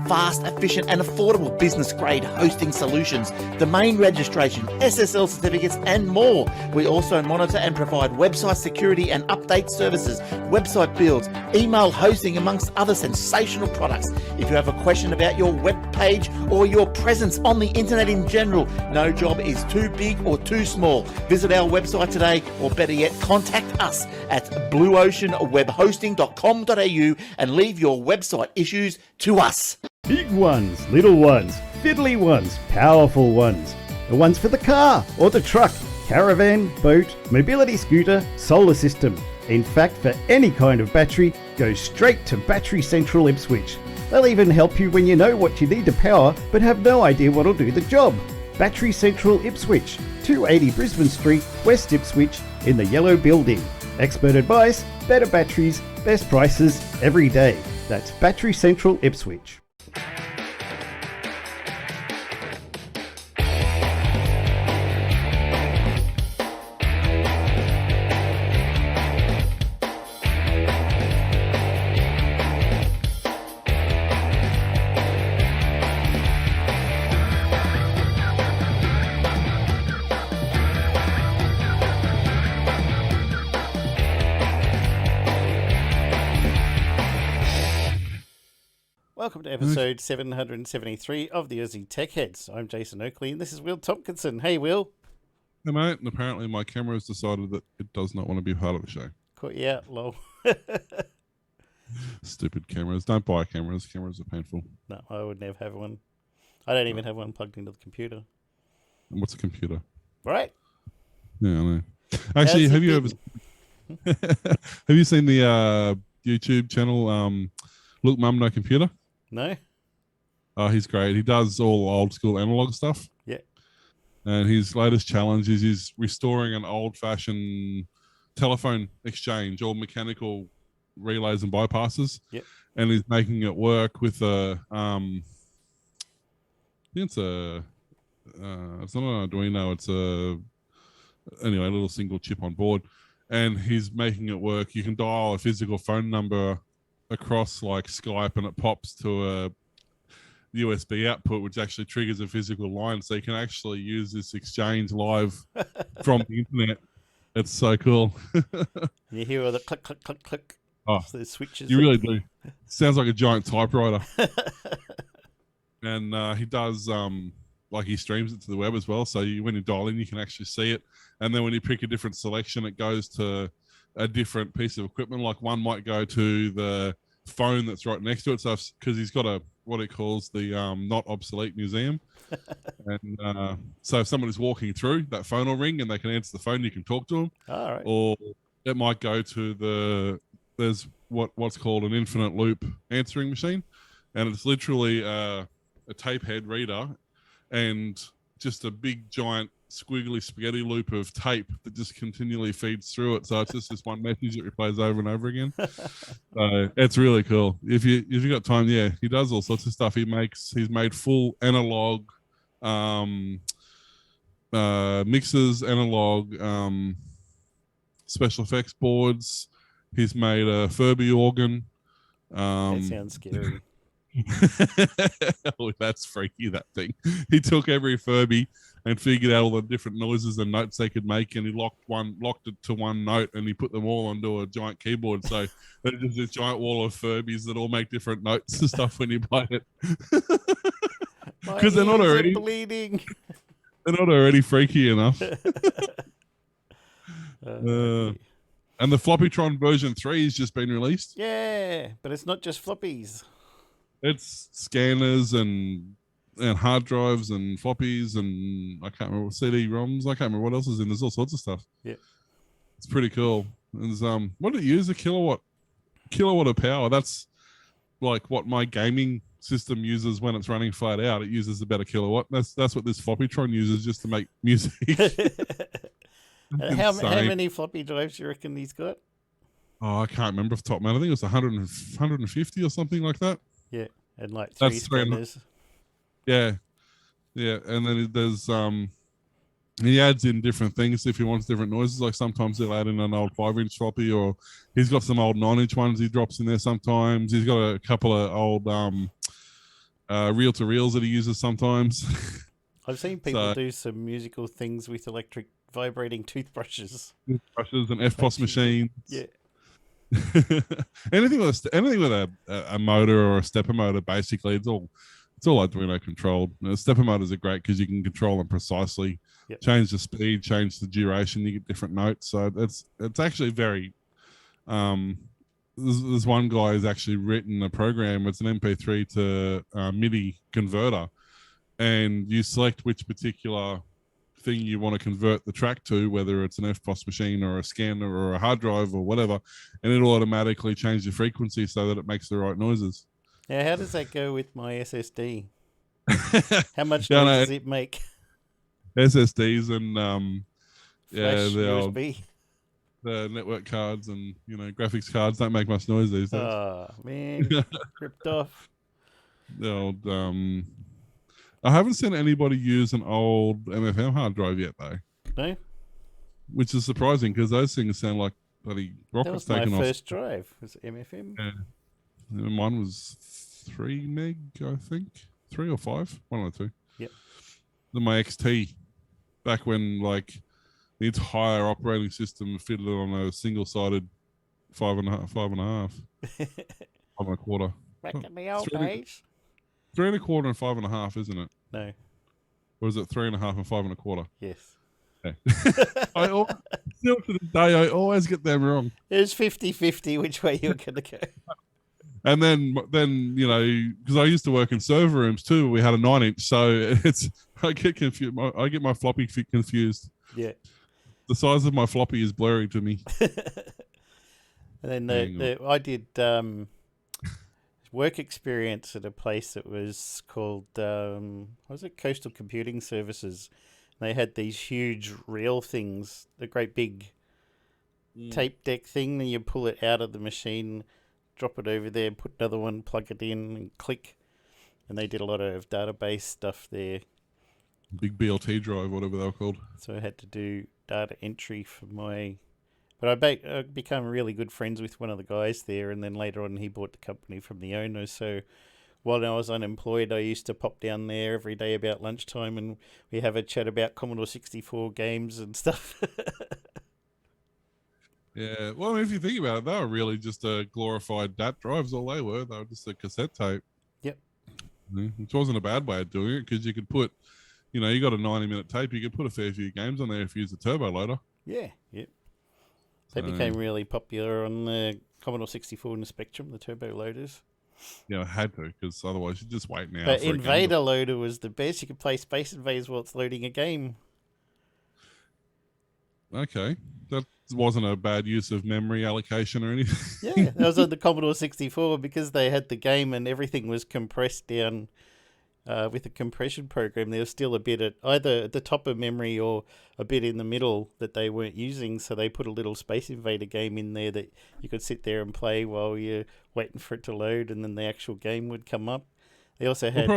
Fast, efficient and affordable business-grade hosting solutions, domain registration, SSL certificates and more. We also monitor and provide website security and update services, website builds, email hosting amongst other sensational products. If you have a question about your web page or your presence on the internet in general, no job is too big or too small. Visit our website today, or better yet, contact us at blueoceanwebhosting.com.au and leave your website issues to us. Big ones, little ones, fiddly ones, powerful ones. The ones for the car or the truck, caravan, boat, mobility scooter, solar system. In fact, for any kind of battery, go straight to Battery Central Ipswich. They'll even help you when you know what you need to power but have no idea what'll do the job. Battery Central Ipswich, 280 Brisbane Street, West Ipswich, in the yellow building. Expert advice, better batteries, best prices every day. That's Battery Central Ipswich. Welcome to episode 773 of the Aussie Tech Heads. I'm Jason Oakley and this is Will Tompkinson. Hey, Will. Hey, mate. And apparently my camera has decided that it does not want to be part of the show. Caught you out, lol. Stupid cameras. Don't buy cameras. Cameras are painful. No, I would never have one. I don't even have one plugged into the computer. And what's a computer? Right? Yeah, I know. Actually, have you seen the YouTube channel Look Mum No Computer? No? Oh, he's great. He does all old school analog stuff. Yeah. And his latest challenge is he's restoring an old-fashioned telephone exchange, all mechanical relays and bypasses. Yep. And he's making it work with a, I think it's not an Arduino, it's a little single chip on board. And he's making it work. You can dial a physical phone number across like Skype and it pops to a USB output, which actually triggers a physical line. So you can actually use this exchange live from the internet. It's so cool. You hear all the click, click, click, click. Oh, the switches. You really do. Sounds like a giant typewriter. And he does, he streams it to the web as well. So when you dial in, you can actually see it. And then when you pick a different selection, it goes to a different piece of equipment. Like one might go to the phone that's right next to it. So because he's got what he calls the not obsolete museum. And so if someone is walking through, that phone will ring and they can answer the phone, you can talk to them. All right. Or it might go to there's what's called an infinite loop answering machine. And it's literally a tape head reader and just a big giant squiggly spaghetti loop of tape that just continually feeds through it. So it's just this one message that replays over and over again. So it's really cool. If you got time, yeah, he does all sorts of stuff. He's made full analog mixers, analog special effects boards. He's made a Furby organ. That sounds scary. Oh, that's freaky, that thing. He took every Furby and figured out all the different noises and notes they could make, and he locked it to one note, and he put them all onto a giant keyboard. So there's just this giant wall of Furbies that all make different notes and stuff when you play it. Because they're not already bleeding. They're not already freaky enough. And the Floppytron version 3 has just been released. Yeah, but it's not just floppies. It's scanners and hard drives and floppies and I can't remember CD-ROMs. I can't remember what else is in. There's all sorts of stuff. Yeah, it's pretty cool. There's what did it use? A kilowatt of power. That's like what my gaming system uses when it's running flat out. It uses about a kilowatt. That's what this Floppytron uses just to make music. How many floppy drives do you reckon he's got? Oh, I can't remember off the top, man. I think it was 150 or something like that. Yeah, and like three scanners. Yeah. And then there's he adds in different things if he wants different noises. Like sometimes he'll add in an old 5-inch floppy, or he's got some old 9-inch ones he drops in there sometimes. He's got a couple of old reel to reels that he uses sometimes. I've seen people So do some musical things with electric vibrating toothbrushes. brushes and FPOS Makes you think, machines. yeah. anything with a motor or a stepper motor, basically, it's all Arduino controlled. Stepper motors are great because you can control them precisely, Yep. change the speed, change the duration. You get different notes, so it's actually very. There's one guy who's actually written a program. It's an MP3 to MIDI converter, and you select which particular thing you want to convert the track to, whether it's an FPOS machine or a scanner or a hard drive or whatever, and it'll automatically change the frequency so that it makes the right noises. Now, how does that go with my SSD? How much Yeah, noise no, does it make? SSDs and Flash the USB. network cards and graphics cards don't make much noise these days. Oh, man. Ripped off. The old, I haven't seen anybody use an old MFM hard drive yet though, No? which is surprising because those things sound like bloody That rockets was my taking off. first drive. Was MFM? Yeah. Mine was 3 meg, I think, 3 or 5, one or two. Yep. Then my XT, back when like the entire operating system fitted on a single-sided 5.5, 5.25. Back in the old Three- days. 3.25 and 5.5, isn't it? No. Or is it 3.5 and 5.25? Yes. Okay. Still to this day, I always get them wrong. It was 50-50 which way you were going to go. And then because I used to work in server rooms too, we had a 9-inch, so I get confused. I get my floppy confused. Yeah. The size of my floppy is blurry to me. And then I did work experience at a place that was called what was it, Coastal Computing Services. They had these huge reel things, the great big tape deck thing, and you pull it out of the machine, drop it over there, put another one, plug it in, and click. And they did a lot of database stuff there. Big BLT drive, whatever they were called. So I had to do data entry for my... But I became really good friends with one of the guys there, and then later on he bought the company from the owner. So while I was unemployed, I used to pop down there every day about lunchtime, and we have a chat about Commodore 64 games and stuff. Yeah, well, I mean, if you think about it, they were really just a glorified DAT drives. All they were just a cassette tape. Yep. Which wasn't a bad way of doing it because you could put, you got a 90-minute tape. You could put a fair few games on there if you used a turbo loader. Yeah, yep. They became really popular on the Commodore 64 and the Spectrum, the turbo loaders. Yeah, I had to because otherwise you'd just wait now. But Invader Loader was the best. You could play Space Invaders while it's loading a game. Okay, that wasn't a bad use of memory allocation or anything. Yeah, that was on the Commodore 64 because they had the game and everything was compressed down with a compression program. There was still a bit at either at the top of memory or a bit in the middle that they weren't using, so they put a little Space Invader game in there that you could sit there and play while you're waiting for it to load, and then the actual game would come up. They also had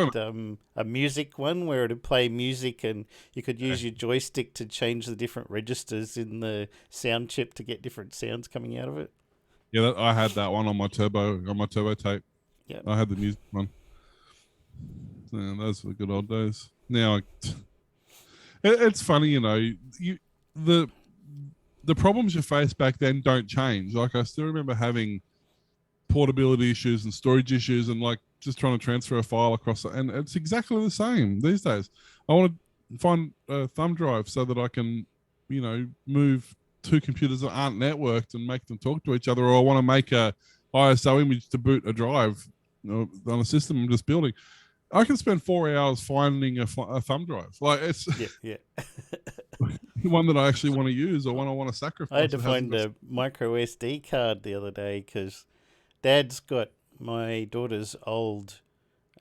a music one where it would play music and you could use your joystick to change the different registers in the sound chip to get different sounds coming out of it. Yeah, I had that one on my turbo tape. Yeah, I had the music one. So those were the good old days. Now, it's funny, the problems you faced back then don't change. Like I still remember having portability issues and storage issues and like just trying to transfer a file across it, and it's exactly the same these days. I want to find a thumb drive so that I can move two computers that aren't networked and make them talk to each other, or I want to make a ISO image to boot a drive on a system I'm just building. I can spend 4 hours finding a thumb drive. Like it's yeah. one that I actually want to use or one I want to sacrifice. I had to find a micro SD card the other day because Dad's got my daughter's old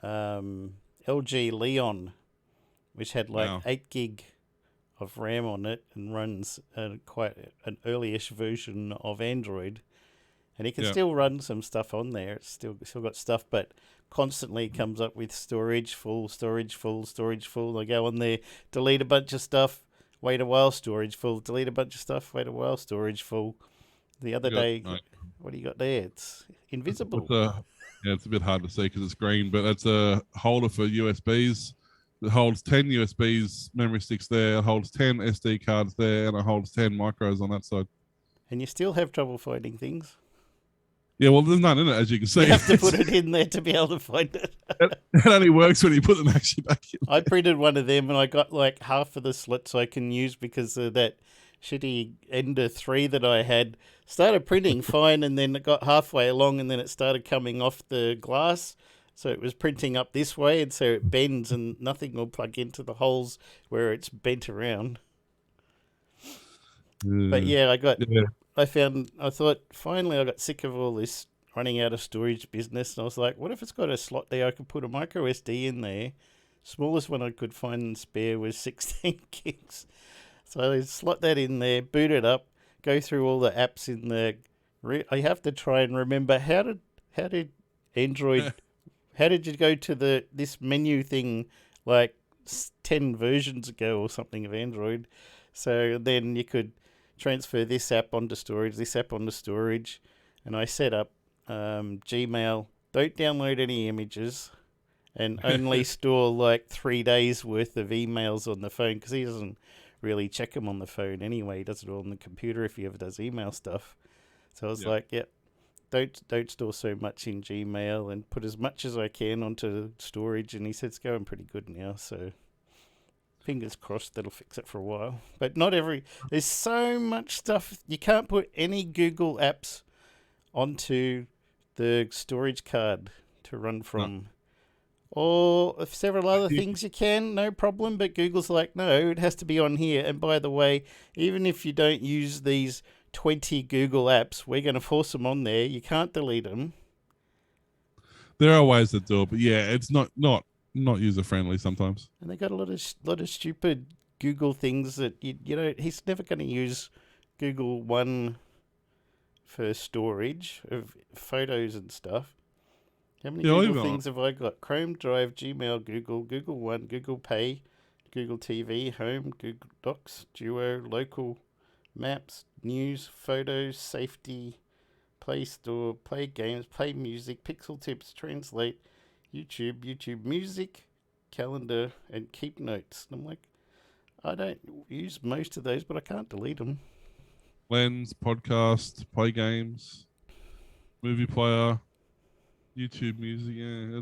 LG Leon, which had like 8 gig of RAM on it and runs quite an early-ish version of Android. And he can still run some stuff on there. It's still got stuff, but constantly comes up with storage full, storage full, storage full. I go on there, delete a bunch of stuff, wait a while, storage full, delete a bunch of stuff, wait a while, storage full. The other day, what do you got there? It's invisible. Yeah, it's a bit hard to see because it's green, but it's a holder for USBs. It holds 10 USBs memory sticks there. It holds 10 SD cards there, and it holds 10 micros on that side. And you still have trouble finding things. Yeah, well, there's none in it, as you can see. You have to put it in there to be able to find it. It only works when you put them actually back in. I printed one of them and I got like half of the slots I can use because of that shitty Ender 3 that I had. Started printing fine and then it got halfway along and then it started coming off the glass. So it was printing up this way and so it bends and nothing will plug into the holes where it's bent around. But yeah, I thought finally I got sick of all this running out of storage business. And I was like, what if it's got a slot there? I could put a micro SD in there. Smallest one I could find and spare was 16 gigs. So I slot that in there, boot it up, go through all the apps in there. I have to try and remember how did Android, how did you go to this menu thing like 10 versions ago or something of Android? So then you could transfer this app onto storage, and I set up Gmail. Don't download any images, and only store like 3 days worth of emails on the phone because he doesn't really check them on the phone anyway. He does it all on the computer if he ever does email stuff. So I was like, don't store so much in Gmail and put as much as I can onto storage. And he said it's going pretty good now, so fingers crossed that'll fix it for a while. But there's so much stuff. You can't put any Google apps onto the storage card to run from. Or several other things you can, no problem. But Google's like, no, it has to be on here. And by the way, even if you don't use these 20 Google apps, we're going to force them on there. You can't delete them. There are ways to do it, but yeah, it's not user friendly sometimes. And they got a lot of stupid Google things that you know he's never going to use Google One for storage of photos and stuff. How many Google things have I got? Chrome, Drive, Gmail, Google One, Google Pay, Google TV, Home, Google Docs, Duo, Local, Maps, News, Photos, Safety, Play Store, Play Games, Play Music, Pixel Tips, Translate, YouTube Music, Calendar, and Keep Notes. And I'm like, I don't use most of those, but I can't delete them. Lens, podcast, Play Games, Movie Player, YouTube Music. Yeah,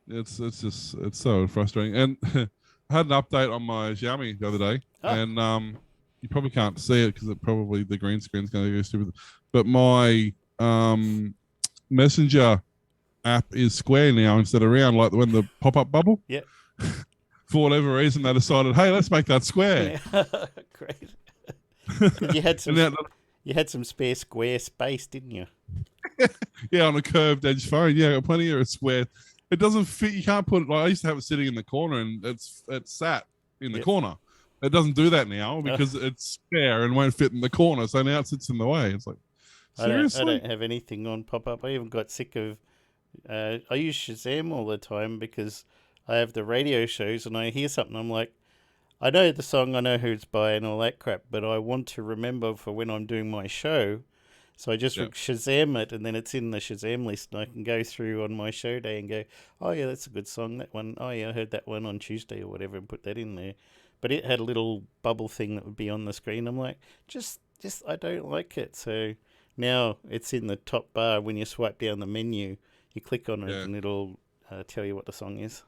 it's so frustrating. And I had an update on my Xiaomi the other day, and you probably can't see it because the green screen's going to go stupid. But my Messenger app is square now instead of round, like when the pop-up bubble. Yeah. For whatever reason, they decided, hey, let's make that square. Yeah. Great. You had some spare square space, didn't you? Yeah, on a curved edge phone. Yeah, I got plenty of square. It doesn't fit. You can't put it. Like I used to have it sitting in the corner, and it's sat in the corner. It doesn't do that now because it's square and won't fit in the corner. So now it sits in the way. It's like, seriously? I don't have anything on pop-up. I even got sick of... I use Shazam all the time because I have the radio shows and I hear something. I'm like, I know the song, I know who it's by and all that crap, but I want to remember for when I'm doing my show. So I just Shazam it, and then it's in the Shazam list, and I can go through on my show day and go, oh, yeah, that's a good song, that one. Oh, yeah, I heard that one on Tuesday or whatever, and put that in there. But it had a little bubble thing that would be on the screen. I'm like, just I don't like it. So now it's in the top bar. When you swipe down the menu, you click on it, and it'll tell you what the song is.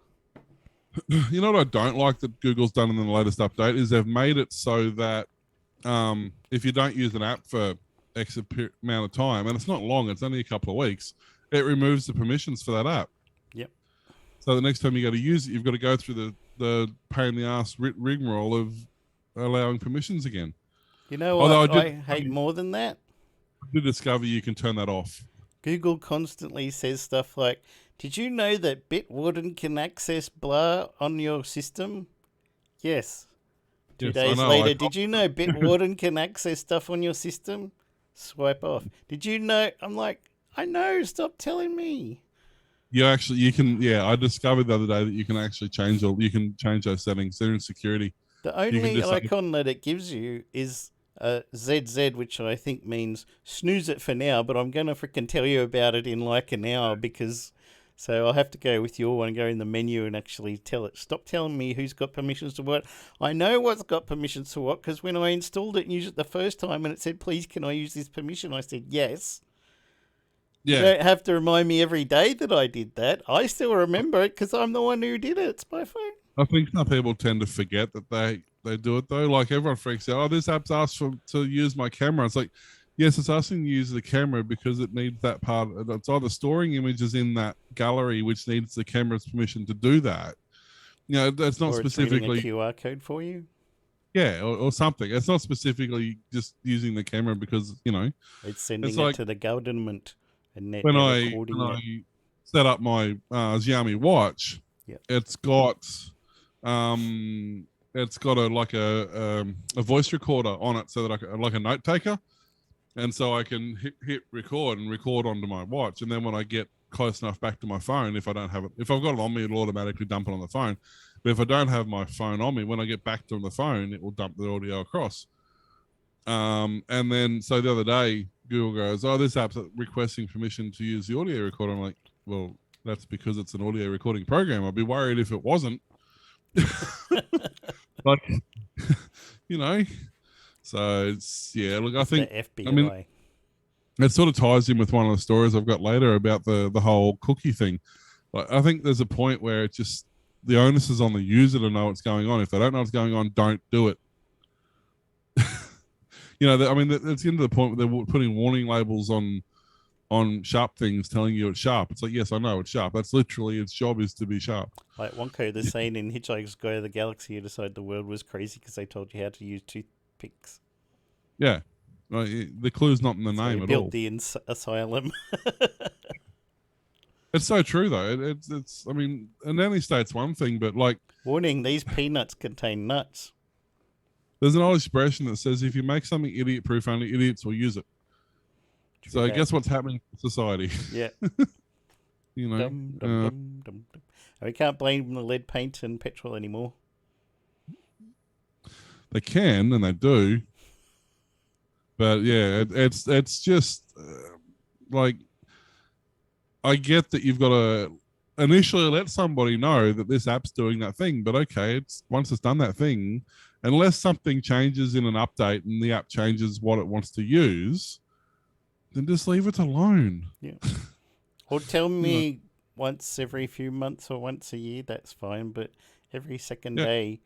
You know what I don't like that Google's done in the latest update is they've made it so that if you don't use an app for X amount of time, and it's not long, it's only a couple of weeks, it removes the permissions for that app. Yep. So the next time you go to use it, you've got to go through the pain in the ass rigmarole of allowing permissions again. You know what I hate more than that? I did discover you can turn that off. Google constantly says stuff like, did you know that Bitwarden can access blah on your system? Yes. Two days later, did you know Bitwarden can access stuff on your system? Swipe off. Did you know? I'm like, I know, stop telling me. You can, I discovered the other day that you can actually change those settings. They're in security. The only icon that it gives you is ZZ, which I think means snooze it for now, but I'm going to frickin' tell you about it in like an hour because. So I'll have to go with your one, go in the menu and actually tell it. Stop telling me who's got permissions to what. I know what's got permissions to what because when I installed it and used it the first time and it said, please, can I use this permission? I said, yes. Yeah. You don't have to remind me every day that I did that. I still remember it because I'm the one who did it. It's my phone. I think some people tend to forget that they do it though. Like everyone freaks out. Oh, this app's asked to use my camera. It's like, yes, it's asking to use the camera because it needs that part. It's either storing images in that gallery, which needs the camera's permission to do that. You know, that's not Or it's specifically reading a QR code for you. Yeah, or something. It's not specifically just using the camera because It's sending like it to the government and when they're I recording it. set up my Xiaomi watch, Yep. it's got a voice recorder on it, so that I can, like a note taker, and so I can hit record and record onto my watch, and then when I get close enough back to my phone, if I've got it on me, it'll automatically dump it on the phone. But if I don't have my phone on me, when I get back to the phone, it will dump the audio across. And then so the other day, Google goes, "Oh, this app's requesting permission to use the audio recorder." I'm like, "Well, that's because it's an audio recording program. I'd be worried if it wasn't." Like, So it's look, I think the FBI. I mean, it sort of ties in with one of the stories I've got later about the whole cookie thing. Like, I think there's a point where it's just the onus is on the user to know what's going on. If they don't know what's going on, don't do it. I mean, it's into the point where they're putting warning labels on sharp things telling you it's sharp. It's like, yes, I know it's sharp. That's literally its job, is to be sharp. Like Wonko, the saying in Hitchhiker's Guide to the Galaxy, you decided the world was crazy because they told you how to use toothpicks. Yeah. The clue's not in the name at built all. the asylum. It's so true, though. It's I mean, a nanny state's one thing, but like... Warning, these peanuts contain nuts. There's an old expression that says, if you make something idiot-proof, only idiots will use it. So I guess what's happening in society. Yeah. Dum, dum, dum. We can't blame the lead paint and petrol anymore. They can, and they do. But yeah, it's just like, I get that you've got to initially let somebody know that this app's doing that thing, but okay, once it's done that thing, unless something changes in an update and the app changes what it wants to use, then just leave it alone. Yeah. Or tell me once every few months or once a year, that's fine, but every second day.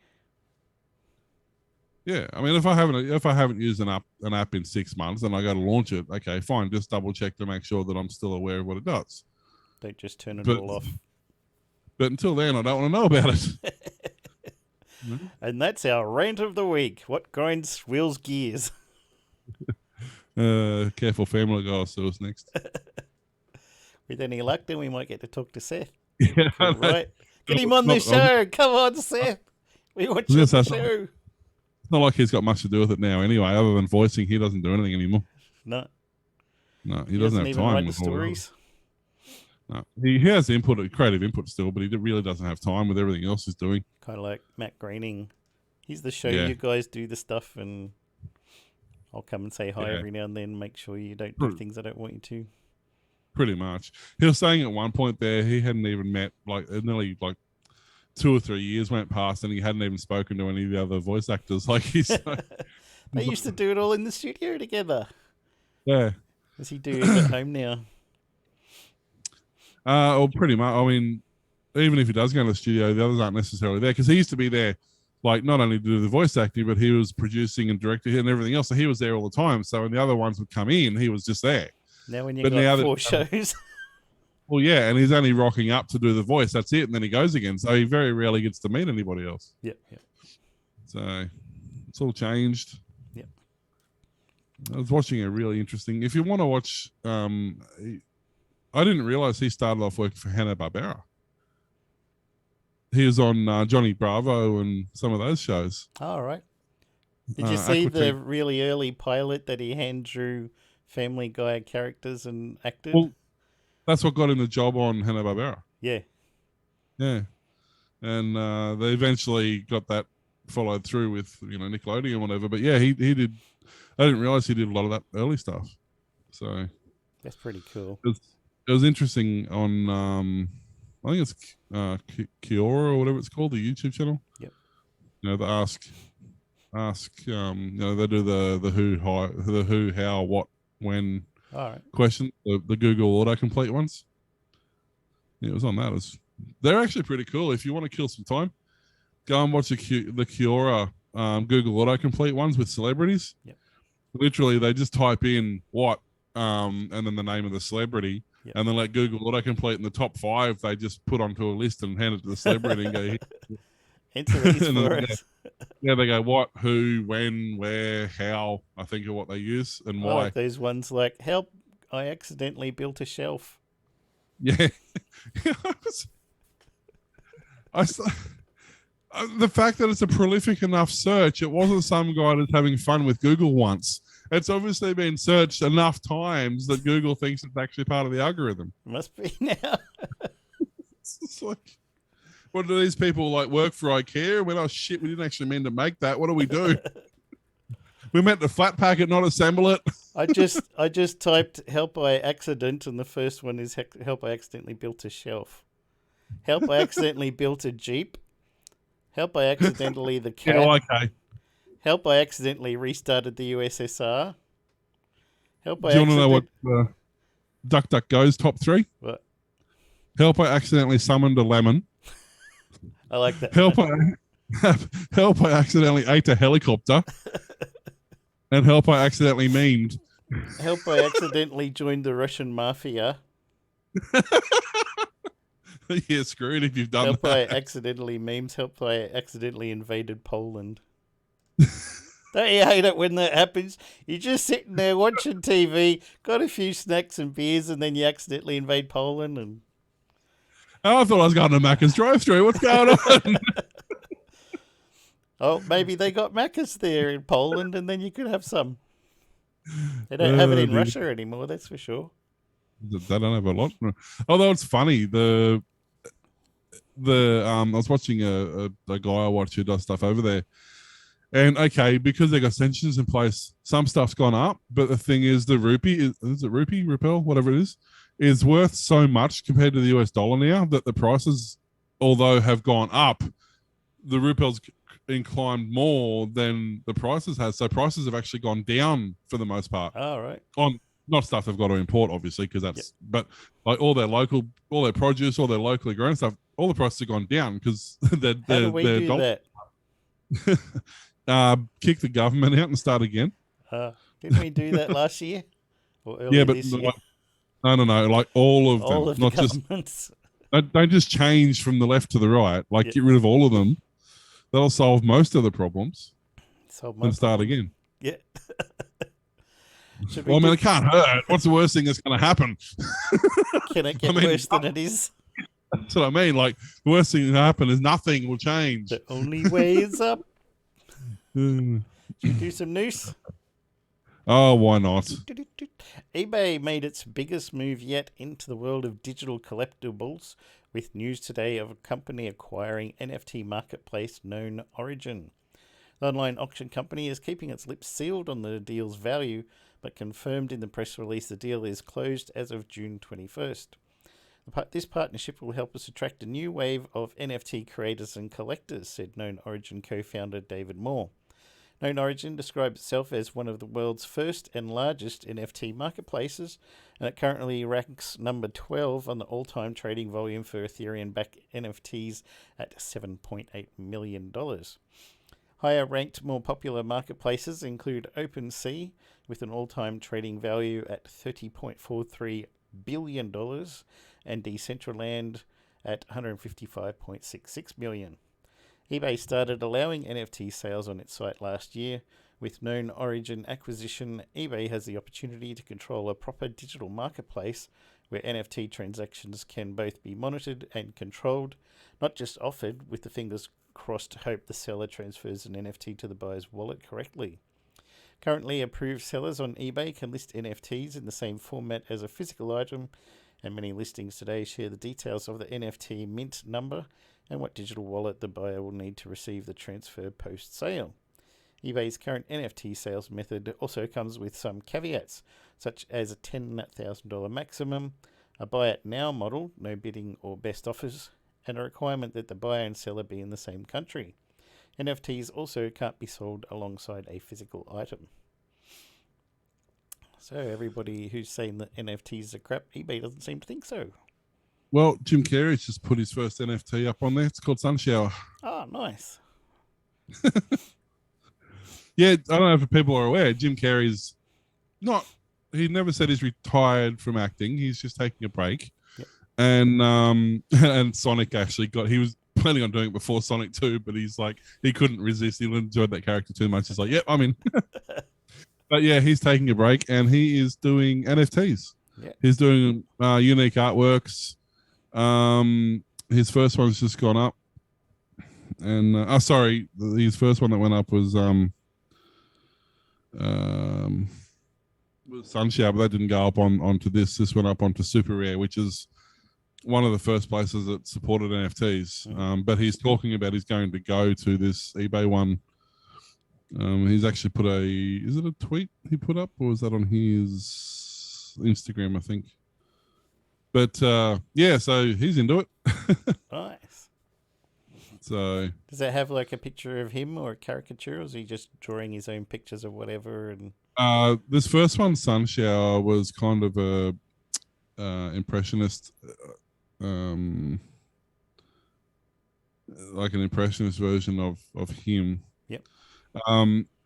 Yeah, I mean, if I haven't used an app in 6 months and I go to launch it, okay, fine, just double check to make sure that I'm still aware of what it does. Don't just turn it all off. But until then, I don't want to know about it. And that's our rant of the week. What grinds wheels gears? Careful, Family Guy will sue us next. With any luck, then we might get to talk to Seth. Yeah, right. Get him on the show. Come on, Seth. We want you on the show. It's not like he's got much to do with it now anyway, other than voicing. He doesn't do anything anymore. No, he doesn't have even time. write the stories. No, he has creative input still, but he really doesn't have time with everything else he's doing. Kind of like Matt Groening. He's the show. You guys do the stuff, and I'll come and say hi every now and then. Make sure you don't do things I don't want you to. Pretty much. He was saying at one point there he hadn't even met, like, nearly like 2 or 3 years went past and he hadn't even spoken to any of the other voice actors. Like, They used to do it all in the studio together. Yeah. Does he do it at home now? Well, pretty much. I mean, even if he does go to the studio, the others aren't necessarily there, because he used to be there, like, not only to do the voice acting, but he was producing and directing and everything else. So he was there all the time. So when the other ones would come in, he was just there. Now when you've got 4 shows. Well, yeah, and he's only rocking up to do the voice. That's it, and then he goes again. So he very rarely gets to meet anybody else. Yeah. So it's all changed. Yeah. I was watching a really interesting. If you want to watch, I didn't realize he started off working for Hanna-Barbera. He was on Johnny Bravo and some of those shows. All right. Did you see the really early pilot that he hand drew Family Guy characters and acted? Well, that's what got him the job on Hanna-Barbera. Yeah. Yeah. And they eventually got that followed through with Nickelodeon and whatever. But yeah, he did. I didn't realize he did a lot of that early stuff. So That's pretty cool. it was interesting on I think it's Kiora or whatever it's called, the YouTube channel. Yep. The ask they do the who, how, what, when All right. question, the Google autocomplete ones. Yeah, it was on that. They're actually pretty cool. If you want to kill some time, go and watch the Kiora Google autocomplete ones with celebrities. Yep. Literally, they just type in what and then the name of the celebrity, Yep. and then let Google autocomplete, and the top 5 they just put onto a list and hand it to the celebrity and go, Enter these and for then, us. yeah, they go what, who, when, where, how, I think are what they use and I why. like those ones like, help, I accidentally built a shelf. Yeah. The fact that it's a prolific enough search, it wasn't some guy that's having fun with Google once. It's obviously been searched enough times that Google thinks it's actually part of the algorithm. Must be now. It's like, what do these people like work for IKEA? When, oh shit, we didn't actually mean to make that. What do we do? We meant to flat pack it, not assemble it. I just typed help by accident, and the first one is help I accidentally built a shelf. Help I accidentally built a Jeep. Help I accidentally the cat. Yeah, okay. Help I accidentally restarted the USSR. Help I Do you want to know what DuckDuckGo's top 3? What? Help I accidentally summoned a lemon. I like that. Help I accidentally ate a helicopter. And help I accidentally memed. Help I accidentally joined the Russian mafia. You're screwed if you've done Help that. I accidentally memes. Help I accidentally invaded Poland. Don't you hate it when that happens? You're just sitting there watching TV, got a few snacks and beers, and then you accidentally invade Poland. And Oh, I thought I was going to Macca's drive-through. What's going on? oh, maybe they got Macca's there in Poland, and then you could have some. They don't have it in Russia anymore, that's for sure. They don't have a lot. Although it's funny, I was watching a guy I watch who does stuff over there, and okay, because they got sanctions in place, some stuff's gone up. But the thing is, the rupee is it rupee, whatever it is worth so much compared to the US dollar now that the prices, although have gone up, the rupee's inclined more than the prices has. So prices have actually gone down for the most part. All right. On not stuff they've got to import, obviously, because that's but like all their produce, all their locally grown stuff, all the prices have gone down because they're How do we do that? Kick the government out and start again. Didn't we do that last year? Or earlier Yeah, but this year? no, like all of them, All of not the just governments. don't just change from the left to the right. Like get rid of all of them. That'll solve most of the problems. And start again. Yeah. Well, I mean, it can't hurt. What's the worst thing that's going to happen? Can it get worse than it is? That's what I mean. Like, the worst thing that happen is nothing will change. The only way is up. Should we do some news? Oh, why not? eBay made its biggest move yet into the world of digital collectibles, with news today of a company acquiring NFT marketplace known Origin. The online auction company is keeping its lips sealed on the deal's value, but confirmed in the press release the deal is closed as of June 21st. This partnership will help us attract a new wave of NFT creators and collectors, said Known Origin co-founder David Moore. Known Origin describes itself as one of the world's first and largest NFT marketplaces, and it currently ranks number 12 on the all-time trading volume for Ethereum-backed NFTs at $7.8 million. Higher-ranked, more popular marketplaces include OpenSea, with an all-time trading value at $30.43 billion, and Decentraland at $155.66 million. eBay started allowing NFT sales on its site last year. With Known Origin acquisition, eBay has the opportunity to control a proper digital marketplace where NFT transactions can both be monitored and controlled, not just offered with the fingers crossed to hope the seller transfers an NFT to the buyer's wallet correctly. Currently, approved sellers on eBay can list NFTs in the same format as a physical item, and many listings today share the details of the NFT mint number and what digital wallet the buyer will need to receive the transfer post-sale. eBay's current NFT sales method also comes with some caveats, such as a $10,000 maximum, a buy it now model, no bidding or best offers, and a requirement that the buyer and seller be in the same country. NFTs also can't be sold alongside a physical item. So everybody who's saying that NFTs are crap, eBay doesn't seem to think so. Well, Jim Carrey's just put his first NFT up on there. It's called Sunshower. Oh, nice. Yeah, I don't know if people are aware. Jim Carrey's not. He never said he's retired from acting. He's just taking a break. Yep. And Sonic actually got. He was planning on doing it before Sonic 2, but he's like he couldn't resist. He enjoyed that character too much. He's like, yep, I'm in. But yeah, he's taking a break and he is doing NFTs. Yeah. He's doing unique artworks. His first one's just gone up, and his first one that went up was Sunshower, but that didn't go up onto this. This went up onto Super Rare, which is one of the first places that supported NFTs. But he's talking about he's going to go to this eBay one. He's actually put is it a tweet he put up, or was that on his Instagram, I think? But yeah, so he's into it. Nice. So does that have like a picture of him or a caricature, or is he just drawing his own pictures or whatever? And this first one, Sunshower, was kind of a impressionist, like an impressionist version of him. Yep.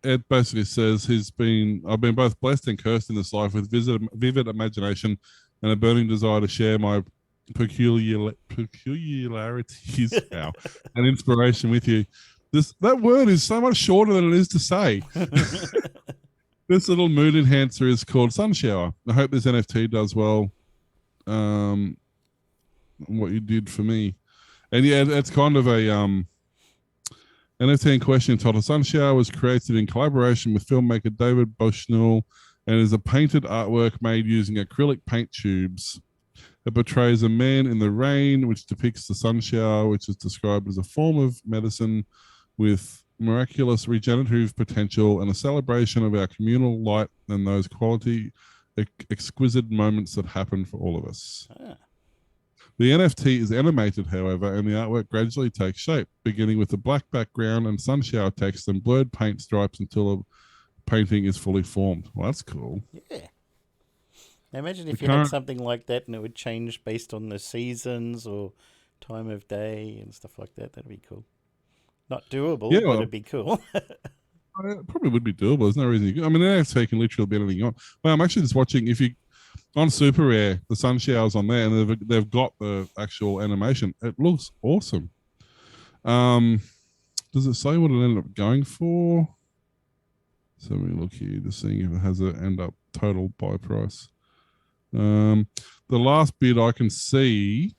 It basically says I've been both blessed and cursed in this life with vivid imagination and a burning desire to share my peculiarities and inspiration with you. That word is so much shorter than it is to say. This little mood enhancer is called Sunshower. I hope this NFT does well. What you did for me. And yeah, it's kind of a NFT in question entitled Sunshower was created in collaboration with filmmaker David Bushnell and is a painted artwork made using acrylic paint tubes. It portrays a man in the rain, which depicts the sun shower, which is described as a form of medicine with miraculous regenerative potential and a celebration of our communal light and those quality, exquisite moments that happen for all of us. The NFT is animated, however, and the artwork gradually takes shape, beginning with a black background and sun shower text and blurred paint stripes until a painting is fully formed. Well, that's cool. Yeah. Now imagine if you had something like that and it would change based on the seasons or time of day and stuff like that. That'd be cool. Not doable, but it'd be cool. It probably would be doable. There's no reason you could. I mean, the NFT can literally be anything you want. Well, I'm actually just watching. If you on Super Rare, the sun showers on there, and they've got the actual animation. It looks awesome. Does it say what it ended up going for? So let me look here, just seeing if it has an end up total buy price. The last bid I can see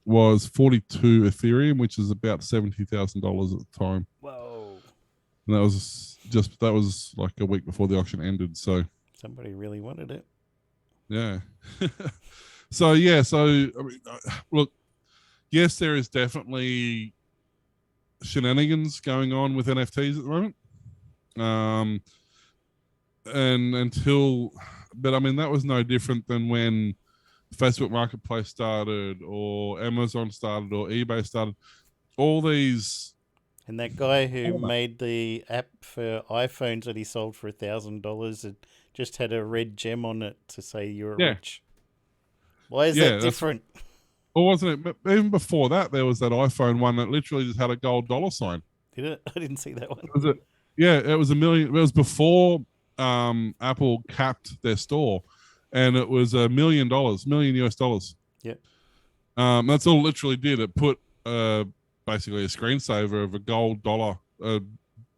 was 42 Ethereum, which is about $70,000 at the time. Whoa! And that was like a week before the auction ended. So somebody really wanted it. Yeah. So I mean, look, yes, there is definitely shenanigans going on with NFTs at the moment. But I mean, that was no different than when Facebook Marketplace started or Amazon started or eBay started. All these. And that guy who made the app for iPhones that he sold for $1,000, it just had a red gem on it to say you're rich. Why is that different? Or wasn't it? Even before that, there was that iPhone one that literally just had a gold dollar sign. Did it? I didn't see that one. Was it? Yeah, it was $1 million. It was before Apple capped their store, and it was $1 million US. Yep. That's all it literally did. It put basically a screensaver of a gold dollar,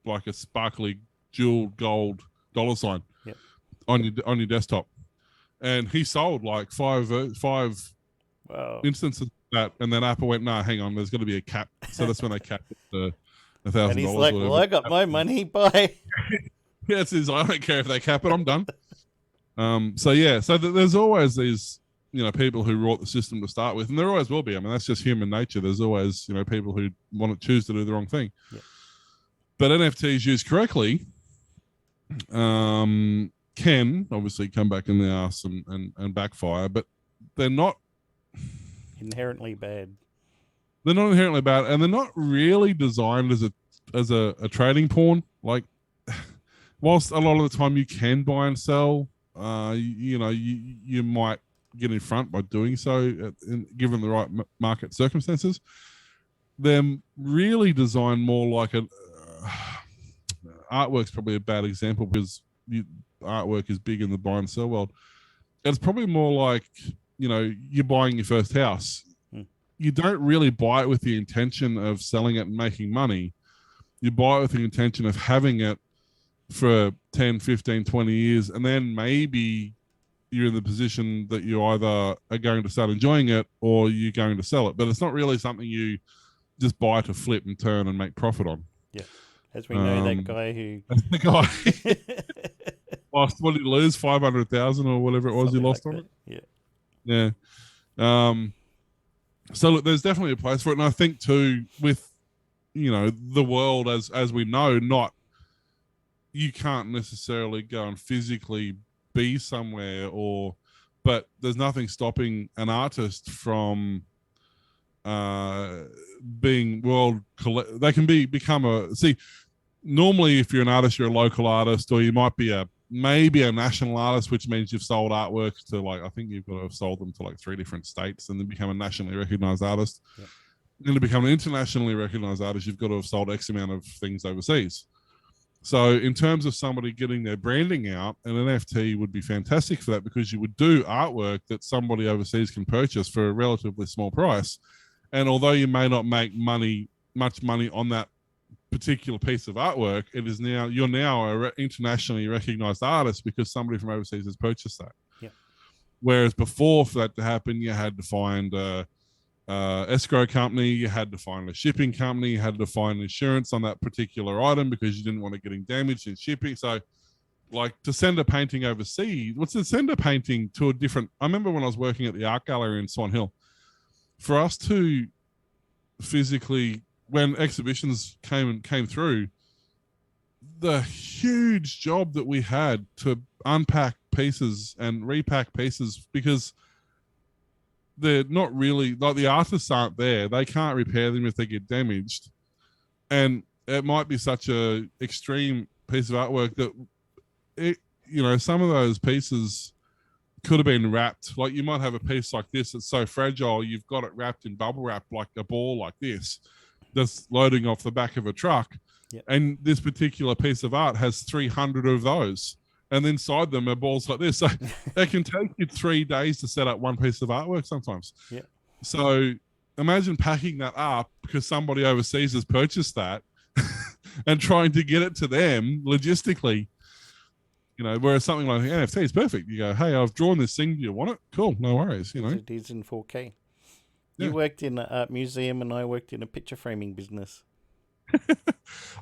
like a sparkly jewel gold dollar sign, on your desktop, and he sold like five instances of that, and then Apple went, "No, hang on, there's got to be a cap." So that's when they capped it to $1,000. And he's like, "Well, I got my money. Bye." Yes, I don't care if they cap it. I'm done. So there's always these people who wrought the system to start with, and there always will be. I mean, that's just human nature. There's always, people who want to choose to do the wrong thing. Yeah. But NFTs used correctly can obviously come back in the ass and backfire, but they're not inherently bad. They're not inherently bad, and they're not really designed as a trading pawn. Like, whilst a lot of the time you can buy and sell, you might get in front by doing so, given the right market circumstances. They're really designed more like artwork's probably a bad example because artwork is big in the buy and sell world. It's probably more like, you're buying your first house. You don't really buy it with the intention of selling it and making money. You buy it with the intention of having it for 10, 15, 20 years, and then maybe you're in the position that you either are going to start enjoying it or you're going to sell it. But it's not really something you just buy to flip and turn and make profit on. Yeah. As we know, that guy who... The guy lost, what did he lose? 500,000 or whatever it was he lost on it? Yeah. Yeah. So look, there's definitely a place for it. And I think too, with, the world as we know, you can't necessarily go and physically be somewhere but there's nothing stopping an artist from being they can become normally if you're an artist, you're a local artist, or you might be maybe a national artist, which means you've sold artwork to I think you've got to have sold them to 3 different states and then become a nationally recognized artist. Yep. And to become an internationally recognized artist, you've got to have sold X amount of things overseas. So in terms of somebody getting their branding out, an NFT would be fantastic for that, because you would do artwork that somebody overseas can purchase for a relatively small price. And although you may not make much money on that particular piece of artwork, you're now an internationally recognized artist because somebody from overseas has purchased that. Yeah. Whereas before, for that to happen, you had to find escrow company, you had to find a shipping company, you had to find insurance on that particular item because you didn't want it getting damaged in shipping. So to send a painting overseas, to send a painting to a different... I remember when I was working at the art gallery in Swan Hill, for us to physically, when exhibitions came through, the huge job that we had to unpack pieces and repack pieces, because they're not really, the artists aren't there. They can't repair them if they get damaged. And it might be such a extreme piece of artwork that some of those pieces could have been wrapped. You might have a piece like this that's so fragile, you've got it wrapped in bubble wrap, like a ball like this, that's loading off the back of a truck. Yep. And this particular piece of art has 300 of those. And inside them are balls like this. So it can take you 3 days to set up one piece of artwork sometimes. Yeah. So imagine packing that up because somebody overseas has purchased that and trying to get it to them logistically. Whereas something like NFT is perfect. You go, hey, I've drawn this thing. Do you want it? Cool. No worries. It is in 4K. Yeah. You worked in an art museum and I worked in a picture framing business.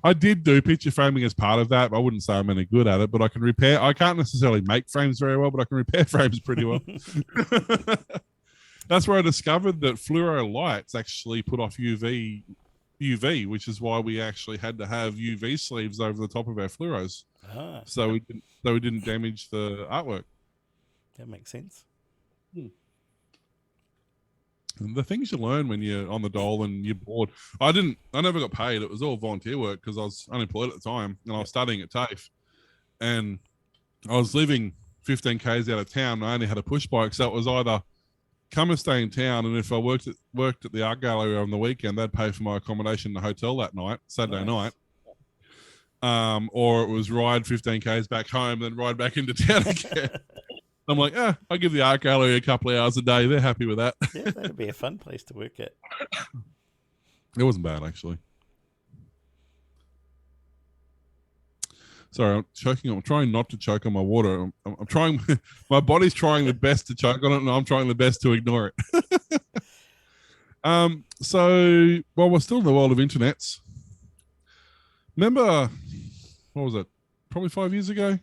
I did do picture framing as part of that. I wouldn't say I'm any good at it, but I can repair. I can't necessarily make frames very well, but I can repair frames pretty well. That's where I discovered that fluoro lights actually put off UV, which is why we actually had to have UV sleeves over the top of our fluoros. So we didn't damage the artwork. That makes sense. And the things you learn when you're on the dole and you're bored. I never got paid. It was all volunteer work because I was unemployed at the time and I was studying at TAFE. And I was living 15 Ks out of town and I only had a push bike. So it was either come and stay in town, and if I worked at the art gallery on the weekend, they'd pay for my accommodation in the hotel that night, Saturday night. Or it was ride 15 Ks back home, then ride back into town again. I'm like, I give the art gallery a couple of hours a day. They're happy with that. Yeah, that'd be a fun place to work at. It wasn't bad, actually. Sorry, I'm choking. I'm trying not to choke on my water. I'm trying. My body's trying the best to choke on it, and I'm trying the best to ignore it. So, while we're still in the world of internets, remember, what was it? Probably 5 years ago,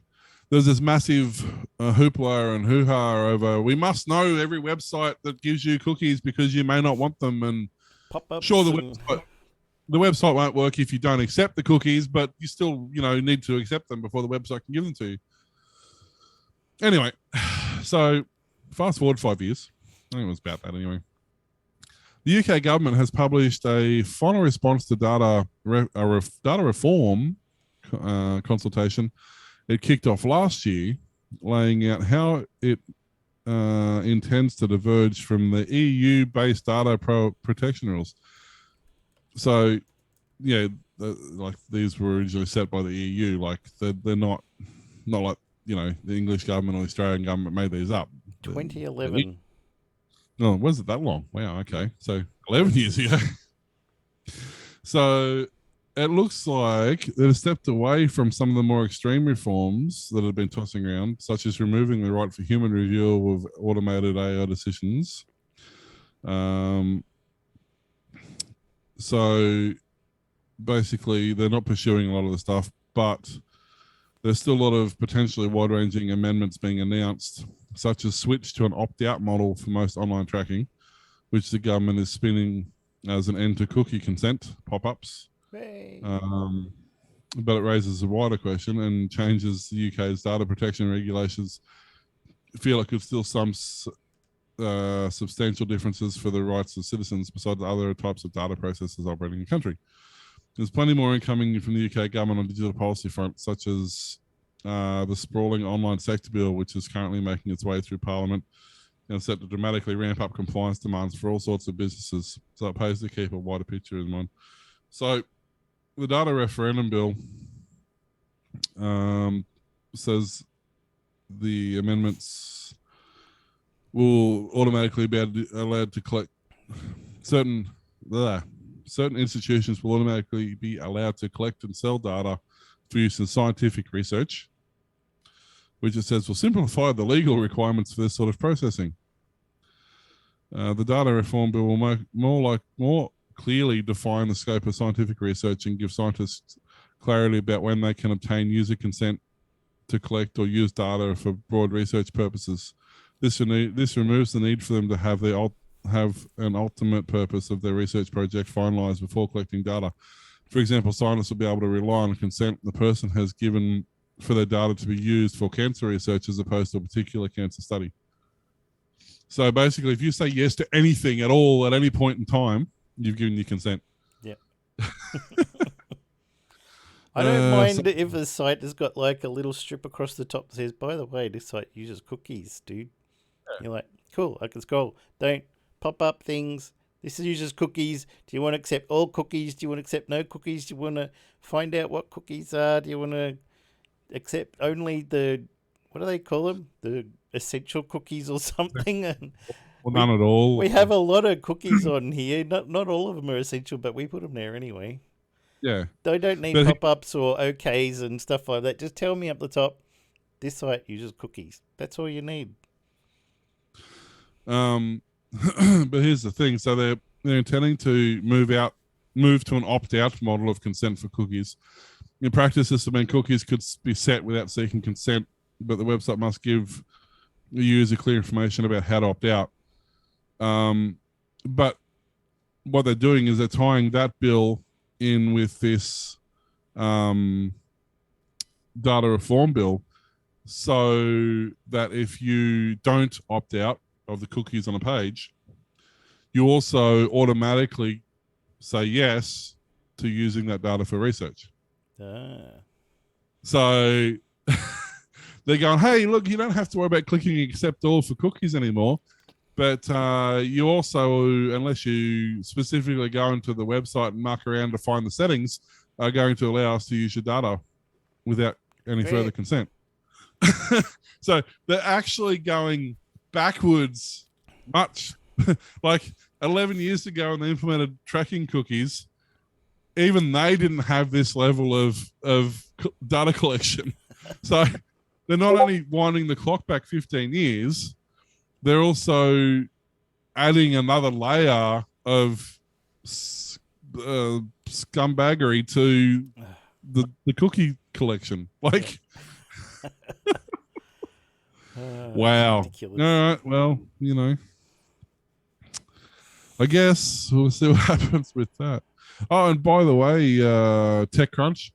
there's this massive hoopla and hoo-ha over, we must know every website that gives you cookies because you may not want them. And Pop-ups. sure, the website won't work if you don't accept the cookies, but you still, need to accept them before the website can give them to you. Anyway, so fast forward 5 years. I think it was about that anyway. The UK government has published a final response to data reform consultation. It kicked off last year, laying out how it intends to diverge from the EU-based data protection rules. So, yeah, like these were originally set by the EU. Like they're not like the English government or the Australian government made these up. 2011. Oh, was it that long? Wow. Okay, so 11 years ago. So it looks like they've stepped away from some of the more extreme reforms that have been tossing around, such as removing the right for human review of automated AI decisions. So basically, they're not pursuing a lot of the stuff, but there's still a lot of potentially wide-ranging amendments being announced, such as switch to an opt-out model for most online tracking, which the government is spinning as an end to cookie consent pop-ups. Hey. But it raises a wider question and changes the UK's data protection regulations. I feel like there's still some substantial differences for the rights of citizens besides other types of data processes operating in the country. There's plenty more incoming from the UK government on digital policy front, such as the sprawling online sector bill, which is currently making its way through Parliament and set to dramatically ramp up compliance demands for all sorts of businesses. So it pays to keep a wider picture in mind. So the data referendum bill says the amendments will automatically be allowed to collect certain institutions will automatically be allowed to collect and sell data for use in scientific research, which it says will simplify the legal requirements for this sort of processing. The data reform bill will more clearly define the scope of scientific research and give scientists clarity about when they can obtain user consent to collect or use data for broad research purposes. This removes the need for them to have an ultimate purpose of their research project finalized before collecting data. For example, scientists will be able to rely on consent the person has given for their data to be used for cancer research as opposed to a particular cancer study. So basically, if you say yes to anything at all at any point in time, you've given your consent. Yeah. I don't mind if a site has got like a little strip across the top that says, by the way, this site uses cookies, dude. Yeah. You're like, cool, I can scroll. Don't pop up things. This uses cookies. Do you want to accept all cookies? Do you want to accept no cookies? Do you want to find out what cookies are? Do you want to accept only the, what do they call them? The essential cookies or something? And well, none at all. We have a lot of cookies on here. Not all of them are essential, but we put them there anyway. Yeah. They don't need pop-ups or OKs and stuff like that. Just tell me up the top, this site uses cookies. That's all you need. But here's the thing. So they're intending to move to an opt-out model of consent for cookies. In practice, this means cookies could be set without seeking consent, but the website must give the user clear information about how to opt out. But what they're doing is they're tying that bill in with this data reform bill so that if you don't opt out of the cookies on a page, you also automatically say yes to using that data for research. So they're going, hey, look, you don't have to worry about clicking accept all for cookies anymore. But you also, unless you specifically go into the website and muck around to find the settings, are going to allow us to use your data without any further consent. So they're actually going backwards much. Like 11 years ago when they implemented tracking cookies, even they didn't have this level of data collection. So they're not only winding the clock back 15 years, they're also adding another layer of scumbaggery to the cookie collection. Like, Wow. Ridiculous. All right. Well, I guess we'll see what happens with that. Oh, and by the way, TechCrunch,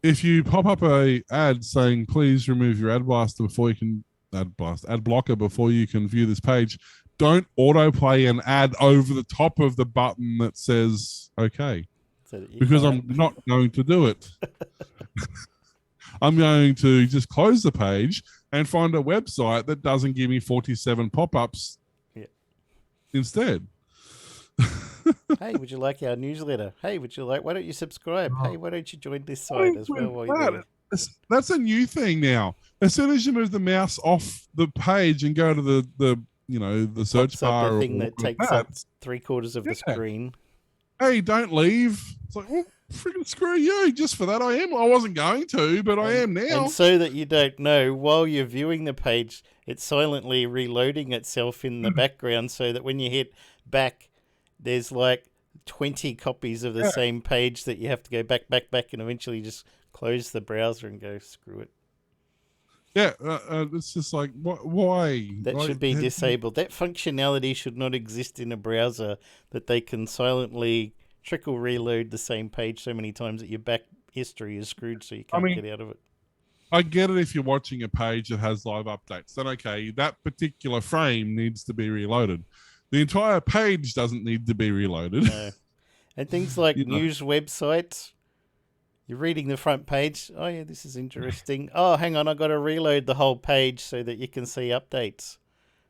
if you pop up a ad saying please remove your ad blaster before you can ad blocker before you can view this page, don't autoplay an ad over the top of the button that says okay, So that you because can't. I'm not going to do it. I'm going to just close the page and find a website that doesn't give me 47 pop-ups instead. Hey, would you like our newsletter? Hey, why don't you subscribe? Hey, why don't you join this site as well while you're there? That's a new thing now. As soon as you move the mouse off the page and go to the search Pops up bar a thing that takes up 3/4 of the screen. Hey, don't leave. It's like, well, freaking screw you. Just for that, I wasn't going to, but I am now. And so that you don't know, while you're viewing the page, it's silently reloading itself in the background so that when you hit back, there's like 20 copies of the same page that you have to go back, and eventually just close the browser and go, screw it. Yeah, it's just like, why? That should be disabled. That functionality should not exist in a browser, that they can silently trickle reload the same page so many times that your back history is screwed so you can't get out of it. I get it if you're watching a page that has live updates. Then, okay, that particular frame needs to be reloaded. The entire page doesn't need to be reloaded. No. And things like news websites, you're reading the front page. Oh, yeah, this is interesting. Oh, hang on, I got to reload the whole page so that you can see updates.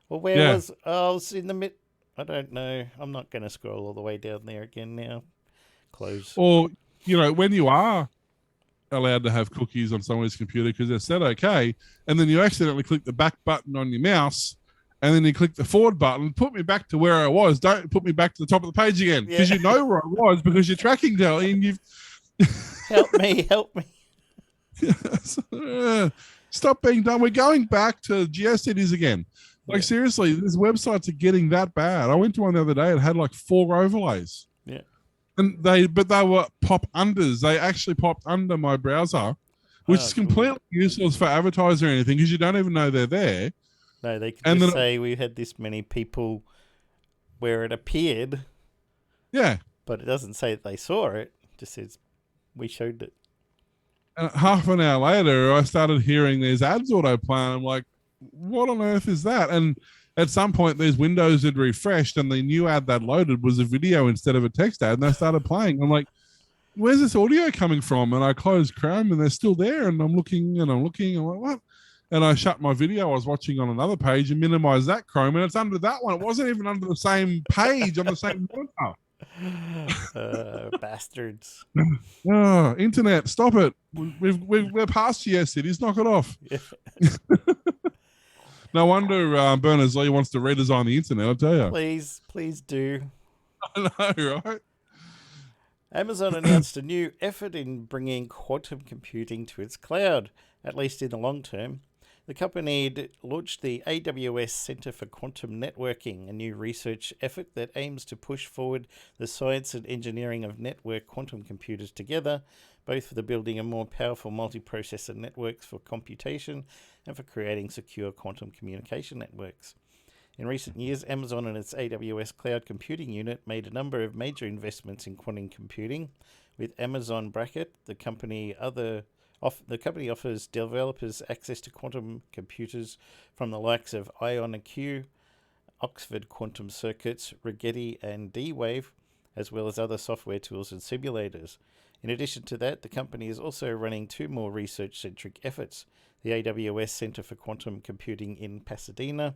Well, I was in the mid. I don't know. I'm not going to scroll all the way down there again now. Close. Or, when you are allowed to have cookies on someone's computer because they're set okay, and then you accidentally click the back button on your mouse, and then you click the forward button, put me back to where I was. Don't put me back to the top of the page again, because you know where I was because you're tracking down and you've... Help me. Stop being dumb. We're going back to GeoCities again. Like, seriously, these websites are getting that bad. I went to one the other day. It had like 4 overlays. Yeah. And they were pop unders. They actually popped under my browser, which is completely useless for advertising or anything because you don't even know they're there. No, they could just say we had this many people where it appeared. Yeah. But it doesn't say that they saw it. It just says we showed it. And half an hour later, I started hearing these ads autoplay. And I'm like, what on earth is that? And at some point, these windows had refreshed, and the new ad that loaded was a video instead of a text ad, and they started playing. I'm like, where's this audio coming from? And I closed Chrome, and they're still there, and I'm looking. I'm like, what? And I shut my video I was watching on another page and minimized that Chrome, and it's under that one. It wasn't even under the same page on the same monitor. Bastards. Oh, internet, stop it. We're past GeoCities. Knock it off. No wonder Berners-Lee wants to redesign the internet, I'll tell you. Please do. I know, right? Amazon announced a new effort in bringing quantum computing to its cloud, at least in the long term. The company launched the AWS Center for Quantum Networking, a new research effort that aims to push forward the science and engineering of network quantum computers together, both for the building of more powerful multiprocessor networks for computation and for creating secure quantum communication networks. In recent years, Amazon and its AWS Cloud Computing Unit made a number of major investments in quantum computing. With Amazon Bracket, the company offers developers access to quantum computers from the likes of IonIQ, Oxford Quantum Circuits, Rigetti, and D-Wave, as well as other software tools and simulators. In addition to that, the company is also running 2 more research-centric efforts: the AWS Center for Quantum Computing in Pasadena,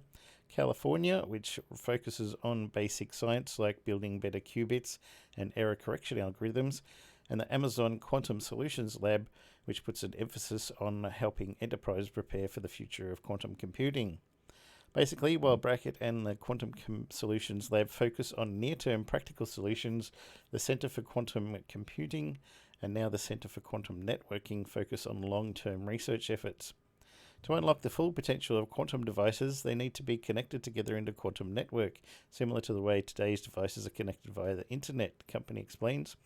California, which focuses on basic science like building better qubits and error correction algorithms, and the Amazon Quantum Solutions Lab, which puts an emphasis on helping enterprise prepare for the future of quantum computing. Basically, while Bracket and the Quantum Solutions Lab focus on near-term practical solutions, the Center for Quantum Computing and now the Center for Quantum Networking focus on long-term research efforts. To unlock the full potential of quantum devices, they need to be connected together into a quantum network, similar to the way today's devices are connected via the internet, the company explains.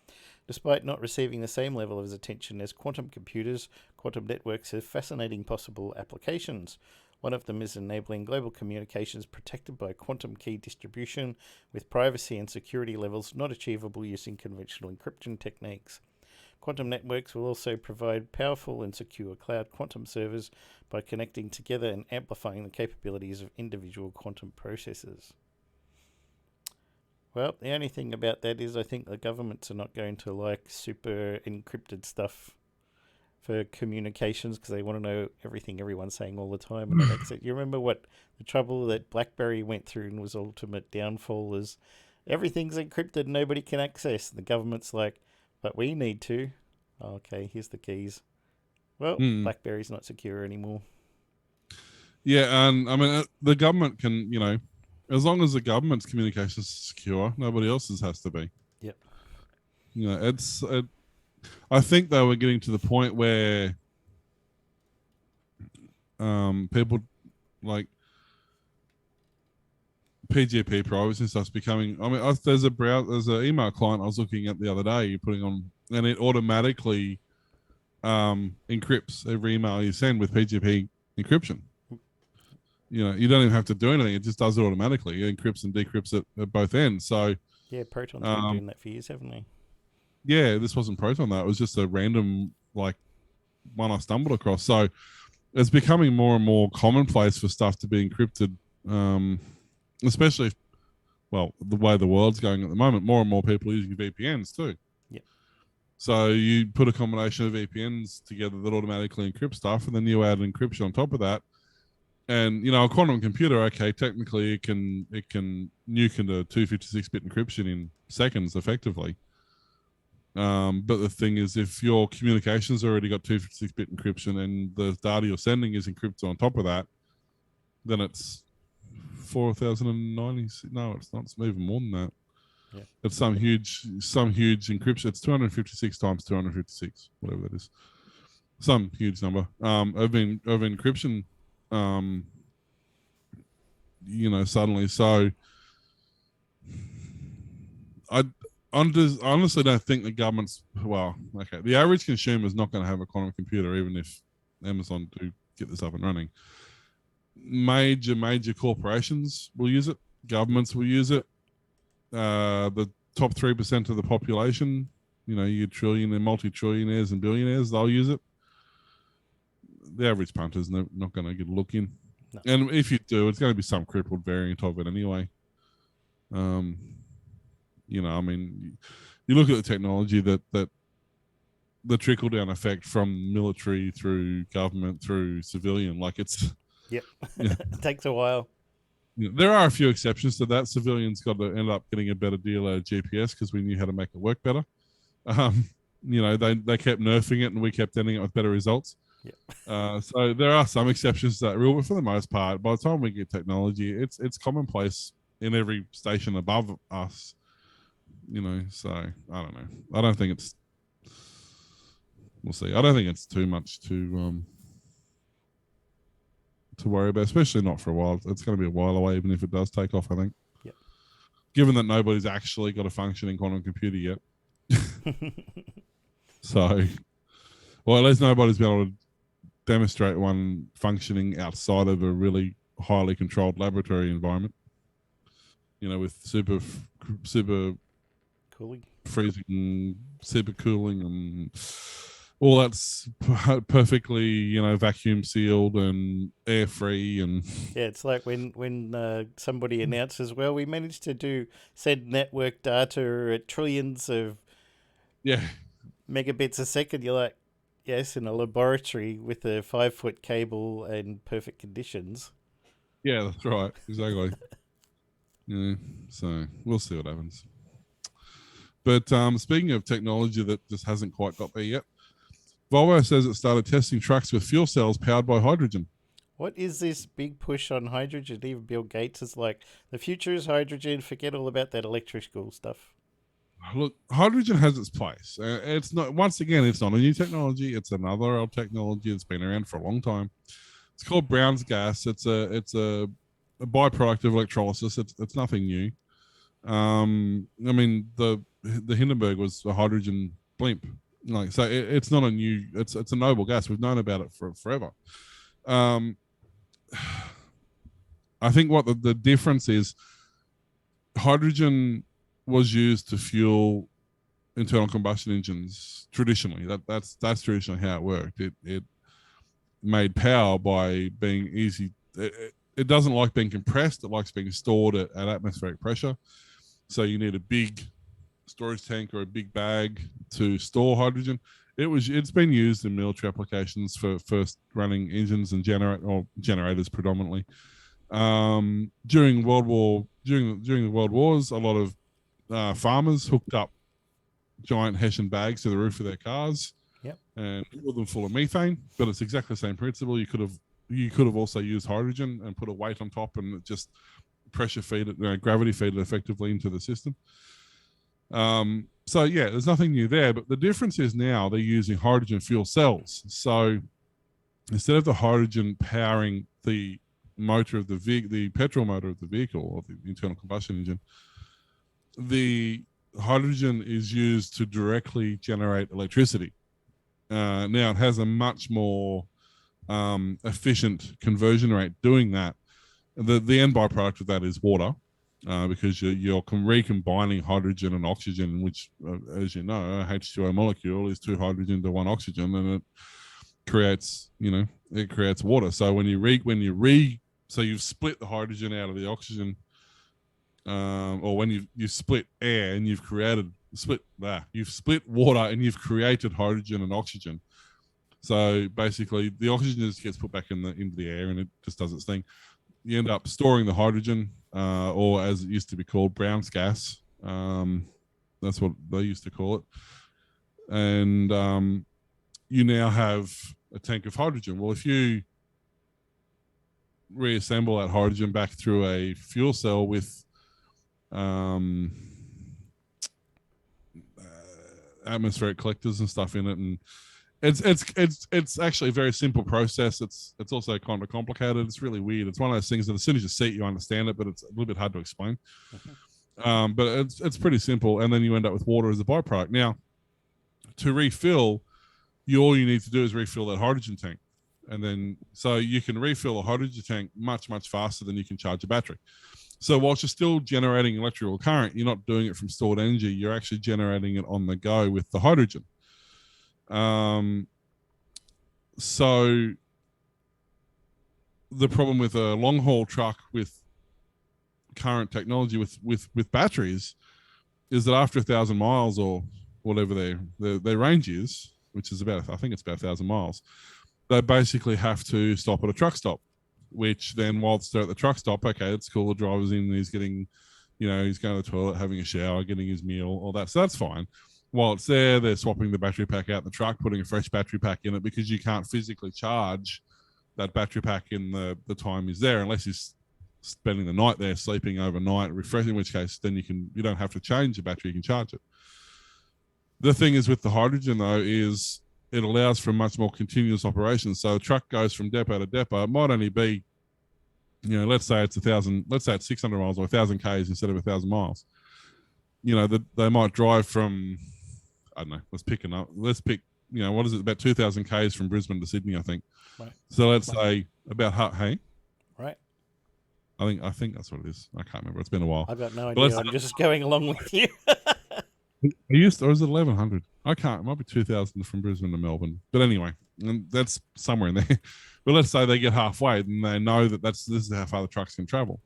Despite not receiving the same level of attention as quantum computers, quantum networks have fascinating possible applications. One of them is enabling global communications protected by quantum key distribution with privacy and security levels not achievable using conventional encryption techniques. Quantum networks will also provide powerful and secure cloud quantum servers by connecting together and amplifying the capabilities of individual quantum processors. Well, the only thing about that is I think the governments are not going to like super encrypted stuff for communications because they want to know everything everyone's saying all the time and have access. You remember what the trouble that BlackBerry went through and was ultimate downfall is everything's encrypted, nobody can access. The government's like, but we need to. Okay, here's the keys. Well, BlackBerry's not secure anymore. Yeah, and I mean the government can, as long as the government's communications is secure, nobody else's has to be. Yep. I think they were getting to the point where people like PGP privacy and stuff's becoming. I mean, there's an email client I was looking at the other day. You're putting on, and it automatically encrypts every email you send with PGP encryption. You don't even have to do anything; it just does it automatically. It encrypts and decrypts it at both ends. So yeah, Proton's been doing that for years, haven't they? Yeah, this wasn't Proton though. It was just a random one I stumbled across. So it's becoming more and more commonplace for stuff to be encrypted, especially the way the world's going at the moment. More and more people are using VPNs too. Yeah. So you put a combination of VPNs together that automatically encrypt stuff, and then you add encryption on top of that. And a quantum computer, okay, technically it can nuke into 256-bit encryption in seconds, effectively. But the thing is, if your communications already got 256-bit encryption and the data you're sending is encrypted on top of that, then it's 4,090. No, it's not. It's even more than that. Yeah. It's some huge encryption. It's 256 times 256, whatever that is. Some huge number of encryption. Suddenly. So I honestly don't think the government's the average consumer is not going to have a quantum computer, even if Amazon do get this up and running. Major corporations will use it. Governments will use it. The top 3% of the population, your trillionaire, multi-trillionaires and billionaires, they'll use it. The average punter's not going to get a look in. No. And if you do, it's going to be some crippled variant of it anyway. You look at the technology that the trickle down effect from military through government through civilian, it's. Yep. It takes a while. There are a few exceptions to that. Civilians got to end up getting a better deal out of GPS because we knew how to make it work better. They kept nerfing it and we kept ending it with better results. Yeah. So there are some exceptions to that rule, but for the most part, by the time we get technology, it's commonplace in every station above us. So I don't know. I don't think it's. We'll see. I don't think it's too much to worry about, especially not for a while. It's going to be a while away, even if it does take off. I think. Yeah. Given that nobody's actually got a functioning quantum computer yet, so, well, at least nobody's been able to demonstrate one functioning outside of a really highly controlled laboratory environment. With super cooling, freezing, super cooling, and all that's perfectly, vacuum sealed and air free. And yeah, it's like when somebody announces, well, we managed to send network data at trillions of megabits a second. You're like, yes, in a laboratory with a 5-foot cable and perfect conditions. Yeah, that's right. Exactly. So we'll see what happens. But speaking of technology that just hasn't quite got there yet, Volvo says it started testing trucks with fuel cells powered by hydrogen. What is this big push on hydrogen? Even Bill Gates is like, the future is hydrogen. Forget all about that electrical stuff. Look, hydrogen has its place. It's not. Once again, it's not a new technology. It's another old technology that's been around for a long time. It's called Brown's gas. It's a byproduct of electrolysis. It's nothing new. The Hindenburg was a hydrogen blimp. It's not a new. It's a noble gas. We've known about it for forever. I think what the difference is, hydrogen was used to fuel internal combustion engines traditionally. That's traditionally how it worked. It made power by being easy. It doesn't like being compressed. It likes being stored at atmospheric pressure. So you need a big storage tank or a big bag to store hydrogen. It's been used in military applications for first running engines and generators predominantly. During the World Wars, a lot of farmers hooked up giant Hessian bags to the roof of their cars. Yep. And filled them full of methane. But it's exactly the same principle. You could have also used hydrogen and put a weight on top and just pressure feed it, gravity feed it effectively into the system. So yeah, there's nothing new there. But the difference is now they're using hydrogen fuel cells. So instead of the hydrogen powering the motor of the petrol motor of the vehicle or the internal combustion engine, the hydrogen is used to directly generate electricity. Now it has a much more efficient conversion rate doing that. The end byproduct of that is water, because you're recombining hydrogen and oxygen, which, as you know, a H2O molecule is 2 hydrogen to 1 oxygen, and it creates water. So when you've split the hydrogen out of the oxygen, or when you split air and you've split water and you've created hydrogen and oxygen. So basically, the oxygen just gets put back into the air and it just does its thing. You end up storing the hydrogen, or as it used to be called, Brown's gas. That's what they used to call it. And you now have a tank of hydrogen. Well, if you reassemble that hydrogen back through a fuel cell with atmospheric collectors and stuff in it, and it's actually a very simple process. It's also kind of complicated. It's really weird. It's one of those things that as soon as you see it, you understand it, but it's a little bit hard to explain. But it's pretty simple, and then you end up with water as a byproduct. Now, to refill, all you need to do is refill that hydrogen tank, and then so you can refill a hydrogen tank much faster than you can charge a battery. So whilst you're still generating electrical current, you're not doing it from stored energy. You're actually generating it on the go with the hydrogen. So the problem with a long haul truck with current technology with batteries is that after 1,000 miles or whatever their range is, which is about 1,000 miles, they basically have to stop at a truck stop. Which then, whilst they're at the truck stop, okay, it's cool. The driver's in, he's getting, he's going to the toilet, having a shower, getting his meal, all that. So that's fine. While it's there, they're swapping the battery pack out the truck, putting a fresh battery pack in it, because you can't physically charge that battery pack in the time he's there, unless he's spending the night there, sleeping overnight, refreshing, in which case then you don't have to change the battery, you can charge it. The thing is with the hydrogen though, is it allows for much more continuous operation. So a truck goes from depot to depot. It might only be, let's say it's 600 miles or 1,000 Ks instead of 1,000 miles. They might drive from, I don't know, let's pick, what is it, about 2,000 Ks from Brisbane to Sydney, I think. Right. So let's say about, hey? Right. I think that's what it is. I can't remember. It's been a while. I've got no idea. I'm just going along with you. Or is it 1,100? I can't. It might be 2,000 from Brisbane to Melbourne. But anyway, that's somewhere in there. But let's say they get halfway and they know that this is how far the trucks can travel.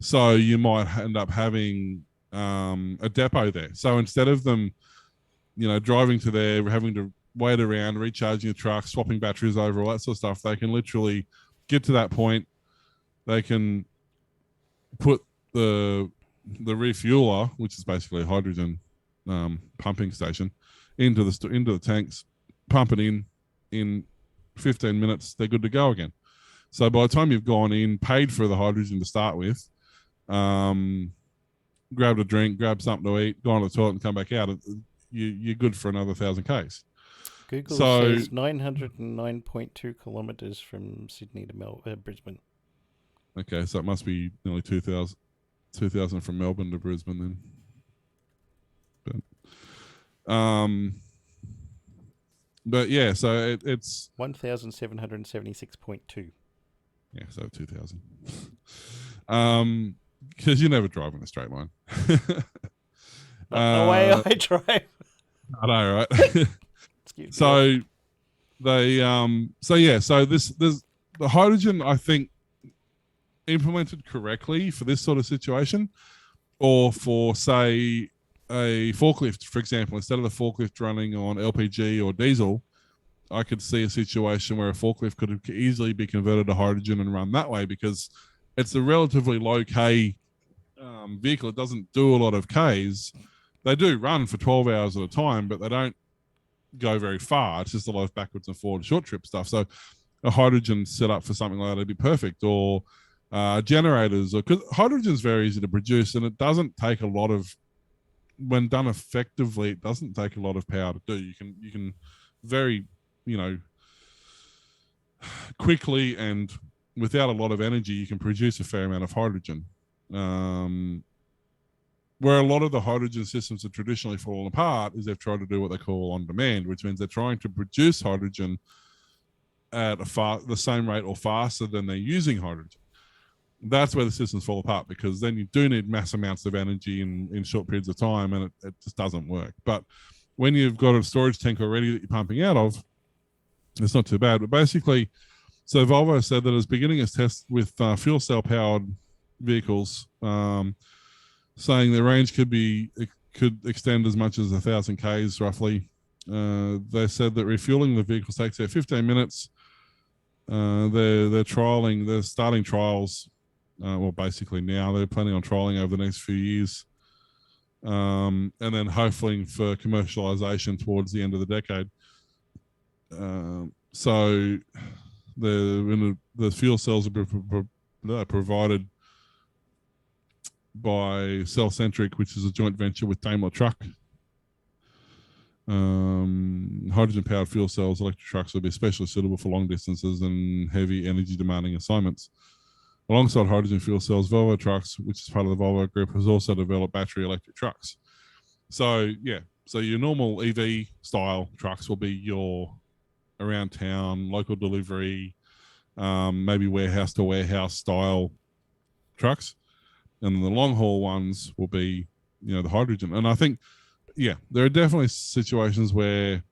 So you might end up having a depot there. So instead of them, driving to there, having to wait around, recharging the truck, swapping batteries over, all that sort of stuff, they can literally get to that point. They can put the refueler, which is basically a hydrogen pumping station, into the tanks, pump it in 15 minutes, they're good to go again. So by the time you've gone in, paid for the hydrogen to start with, grabbed a drink, grabbed something to eat, gone to the toilet and come back out, you're good for another 1,000 Ks. Google says 909.2 kilometres from Sydney to Brisbane. Okay, so it must be nearly 2,000 from Melbourne to Brisbane then. But yeah, so it's 1,776.2. Yeah, so 2000. Because you never drive in a straight line. Not the way I drive. I know, right? Excuse me. So they so this there's the hydrogen, I think, implemented correctly for this sort of situation, or for, say, a forklift, for example. Instead of the forklift running on LPG or diesel, I could see a situation where a forklift could easily be converted to hydrogen and run that way, because it's a relatively low K vehicle. It doesn't do a lot of Ks. They do run for 12 hours at a time, but they don't go very far. It's just a lot of backwards and forward short trip stuff. So a hydrogen set up for something like that would be perfect. Or generators, or because hydrogen is very easy to produce, and it doesn't take a lot of, when done effectively, it doesn't take a lot of power to do. You can very, quickly and without a lot of energy, you can produce a fair amount of hydrogen. Where a lot of the hydrogen systems have traditionally fallen apart is they've tried to do what they call on demand, which means they're trying to produce hydrogen at the same rate or faster than they're using hydrogen. That's where the systems fall apart, because then you do need mass amounts of energy in short periods of time, and it just doesn't work. But when you've got a storage tank already that you're pumping out of, it's not too bad. But basically, so Volvo said that it's beginning its test with fuel cell powered vehicles, saying the range could extend as much as 1,000 Ks roughly. They said that refueling the vehicles takes about 15 minutes. They're starting trials. Well, basically now they're planning on trialing over the next few years, and then hopefully for commercialization towards the end of the decade. So the fuel cells are provided by Cellcentric, which is a joint venture with Daimler Truck. Hydrogen-powered fuel cells, electric trucks, will be especially suitable for long distances and heavy energy-demanding assignments. Alongside hydrogen fuel cells, Volvo Trucks, which is part of the Volvo Group, has also developed battery electric trucks. So, yeah, so your normal EV style trucks will be your around town, local delivery, maybe warehouse to warehouse style trucks. And the long haul ones will be, the hydrogen. And I think, yeah, there are definitely situations where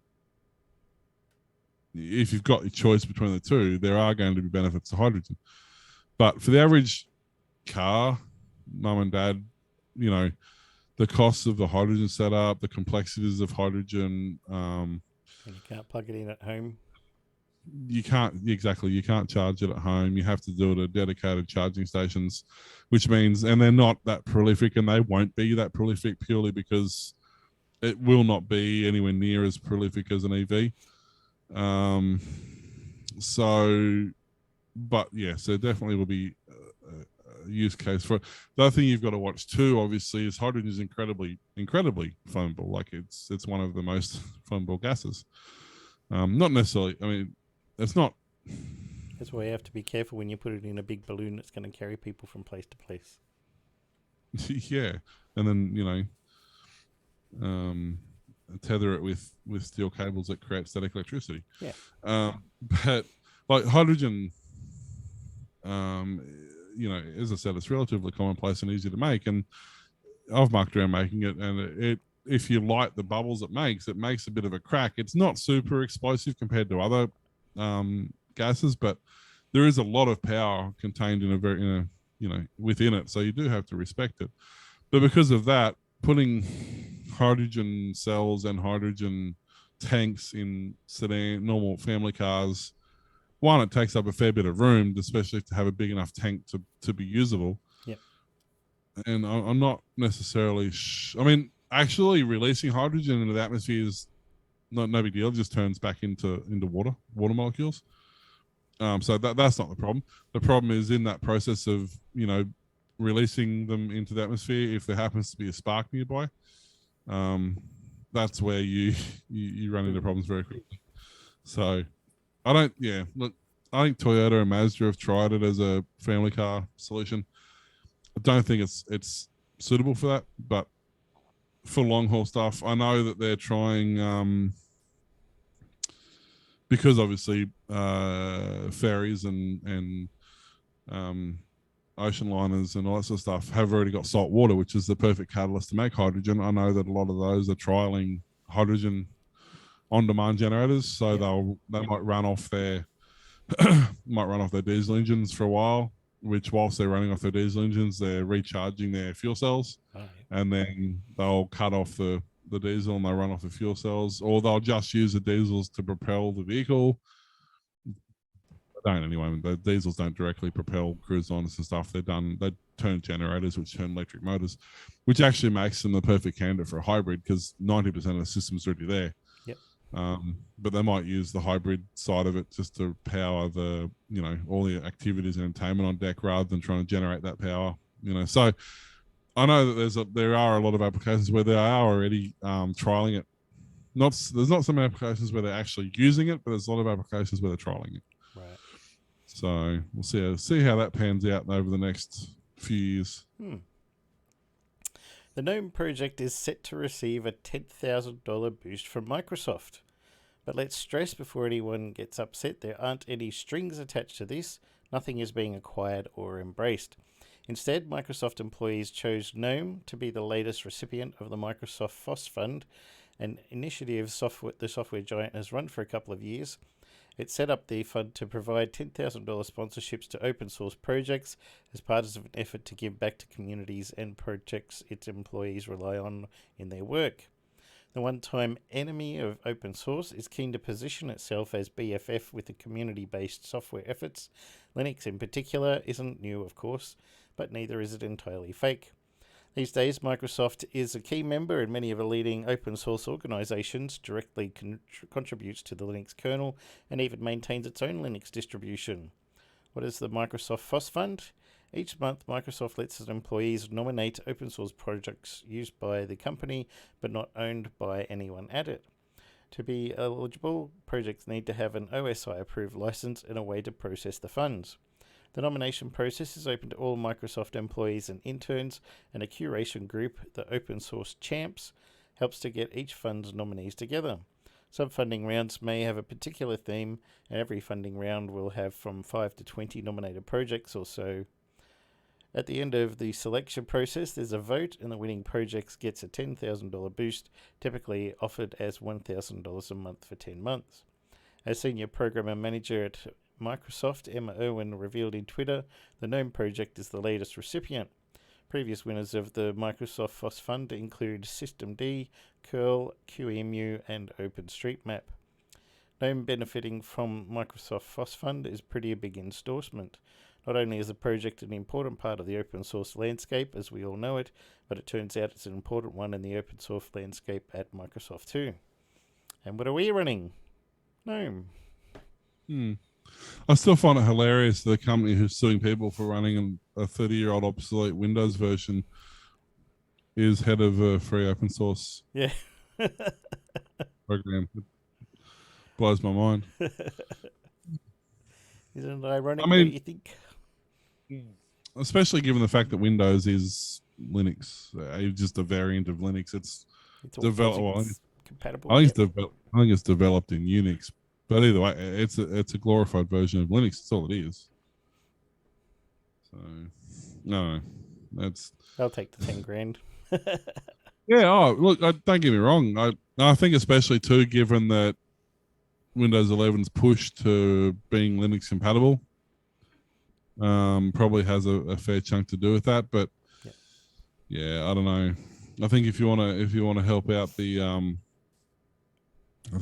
if you've got your choice between the two, there are going to be benefits to hydrogen. But for the average car, mum and dad, the costs of the hydrogen setup, the complexities of hydrogen. And you can't plug it in at home. You can't charge it at home. You have to do it at dedicated charging stations, which means, and they're not that prolific, and they won't be that prolific purely because it will not be anywhere near as prolific as an EV. But yeah, so definitely will be a use case for it. The other thing you've got to watch too, obviously, is hydrogen is incredibly flammable. Like it's one of the most flammable gases. Not necessarily. I mean, it's not. That's why you have to be careful when you put it in a big balloon that's going to carry people from place to place. Yeah, and then tether it with steel cables that create static electricity. Yeah. But like hydrogen, as I said, it's relatively commonplace and easy to make, and I've mucked around making it, and if you light the bubbles it makes a bit of a crack. It's not super explosive compared to other gases, but there is a lot of power contained within it, so you do have to respect it. But because of that, putting hydrogen cells and hydrogen tanks in normal family cars, one, it takes up a fair bit of room, especially to have a big enough tank to be usable. Yep. And I'm not necessarily actually releasing hydrogen into the atmosphere is no big deal. It just turns back into water molecules. So that's not the problem. The problem is in that process of releasing them into the atmosphere. If there happens to be a spark nearby, that's where you run into problems very quickly. So I think Toyota and Mazda have tried it as a family car solution. I don't think it's suitable for that, but for long haul stuff, I know that they're trying, because obviously ferries and ocean liners and all that sort of stuff have already got salt water, which is the perfect catalyst to make hydrogen. I know that a lot of those are trialing hydrogen on-demand generators, so they might run off their diesel engines for a while. Which, whilst they're running off their diesel engines, they're recharging their fuel cells, and then they'll cut off the diesel and they'll run off the fuel cells, or they'll just use the diesels to propel the vehicle. Don't anyway. The diesels don't directly propel cruise liners and stuff. They turn generators, which turn electric motors, which actually makes them the perfect candidate for a hybrid because 90% of the system's already there. Yep. But they might use the hybrid side of it just to power the, all the activities and entertainment on deck rather than trying to generate that power. So I know that there are a lot of applications where they are already trialing it. There's not some applications where they're actually using it, but there's a lot of applications where they're trialing it. Right. So we'll see how that pans out over the next few years. The GNOME project is set to receive a $10,000 boost from Microsoft. But let's stress before anyone gets upset, there aren't any strings attached to this. Nothing is being acquired or embraced. Instead, Microsoft employees chose GNOME to be the latest recipient of the Microsoft FOSS Fund, an initiative the software giant has run for a couple of years. It set up the fund to provide $10,000 sponsorships to open source projects as part of an effort to give back to communities and projects its employees rely on in their work. The one-time enemy of open source is keen to position itself as BFF with the community-based software efforts. Linux in particular isn't new, of course, but neither is it entirely fake. These days, Microsoft is a key member in many of the leading open source organizations, directly contributes to the Linux kernel, and even maintains its own Linux distribution. What is the Microsoft FOSS Fund? Each month, Microsoft lets its employees nominate open source projects used by the company, but not owned by anyone at it. To be eligible, projects need to have an OSI-approved license and a way to process the funds. The nomination process is open to all Microsoft employees and interns, and a curation group, the Open Source Champs, helps to get each fund's nominees together. Some funding rounds may have a particular theme, and every funding round will have from 5 to 20 nominated projects or so. At the end of the selection process, there's a vote, and the winning project gets a $10,000 boost, typically offered as $1,000 a month for 10 months. As Senior Programmer Manager at Microsoft, Emma Irwin revealed in Twitter, the GNOME project is the latest recipient. Previous winners of the Microsoft FOSS Fund include Systemd, Curl, QEMU, and OpenStreetMap. GNOME benefiting from Microsoft FOSS Fund is pretty a big endorsement. Not only is the project an important part of the open source landscape as we all know it, but it turns out it's an important one in the open source landscape at Microsoft too. And what are we running? GNOME. I still find it hilarious that the company who's suing people for running a 30-year-old obsolete Windows version is head of a free open source program. It blows my mind. Isn't it ironic, don't you think? Especially given the fact that Windows is Linux, just a variant of Linux. It's developed. Compatible. I think it's developed in Unix. But either way, it's a glorified version of Linux. That's all it is. So, no, that's. I'll take the $10,000. Yeah. Oh, look. Don't get me wrong. I think especially too, given that Windows 11's push to being Linux compatible, probably has a fair chunk to do with that. But yeah, I don't know. I think if you want to help out the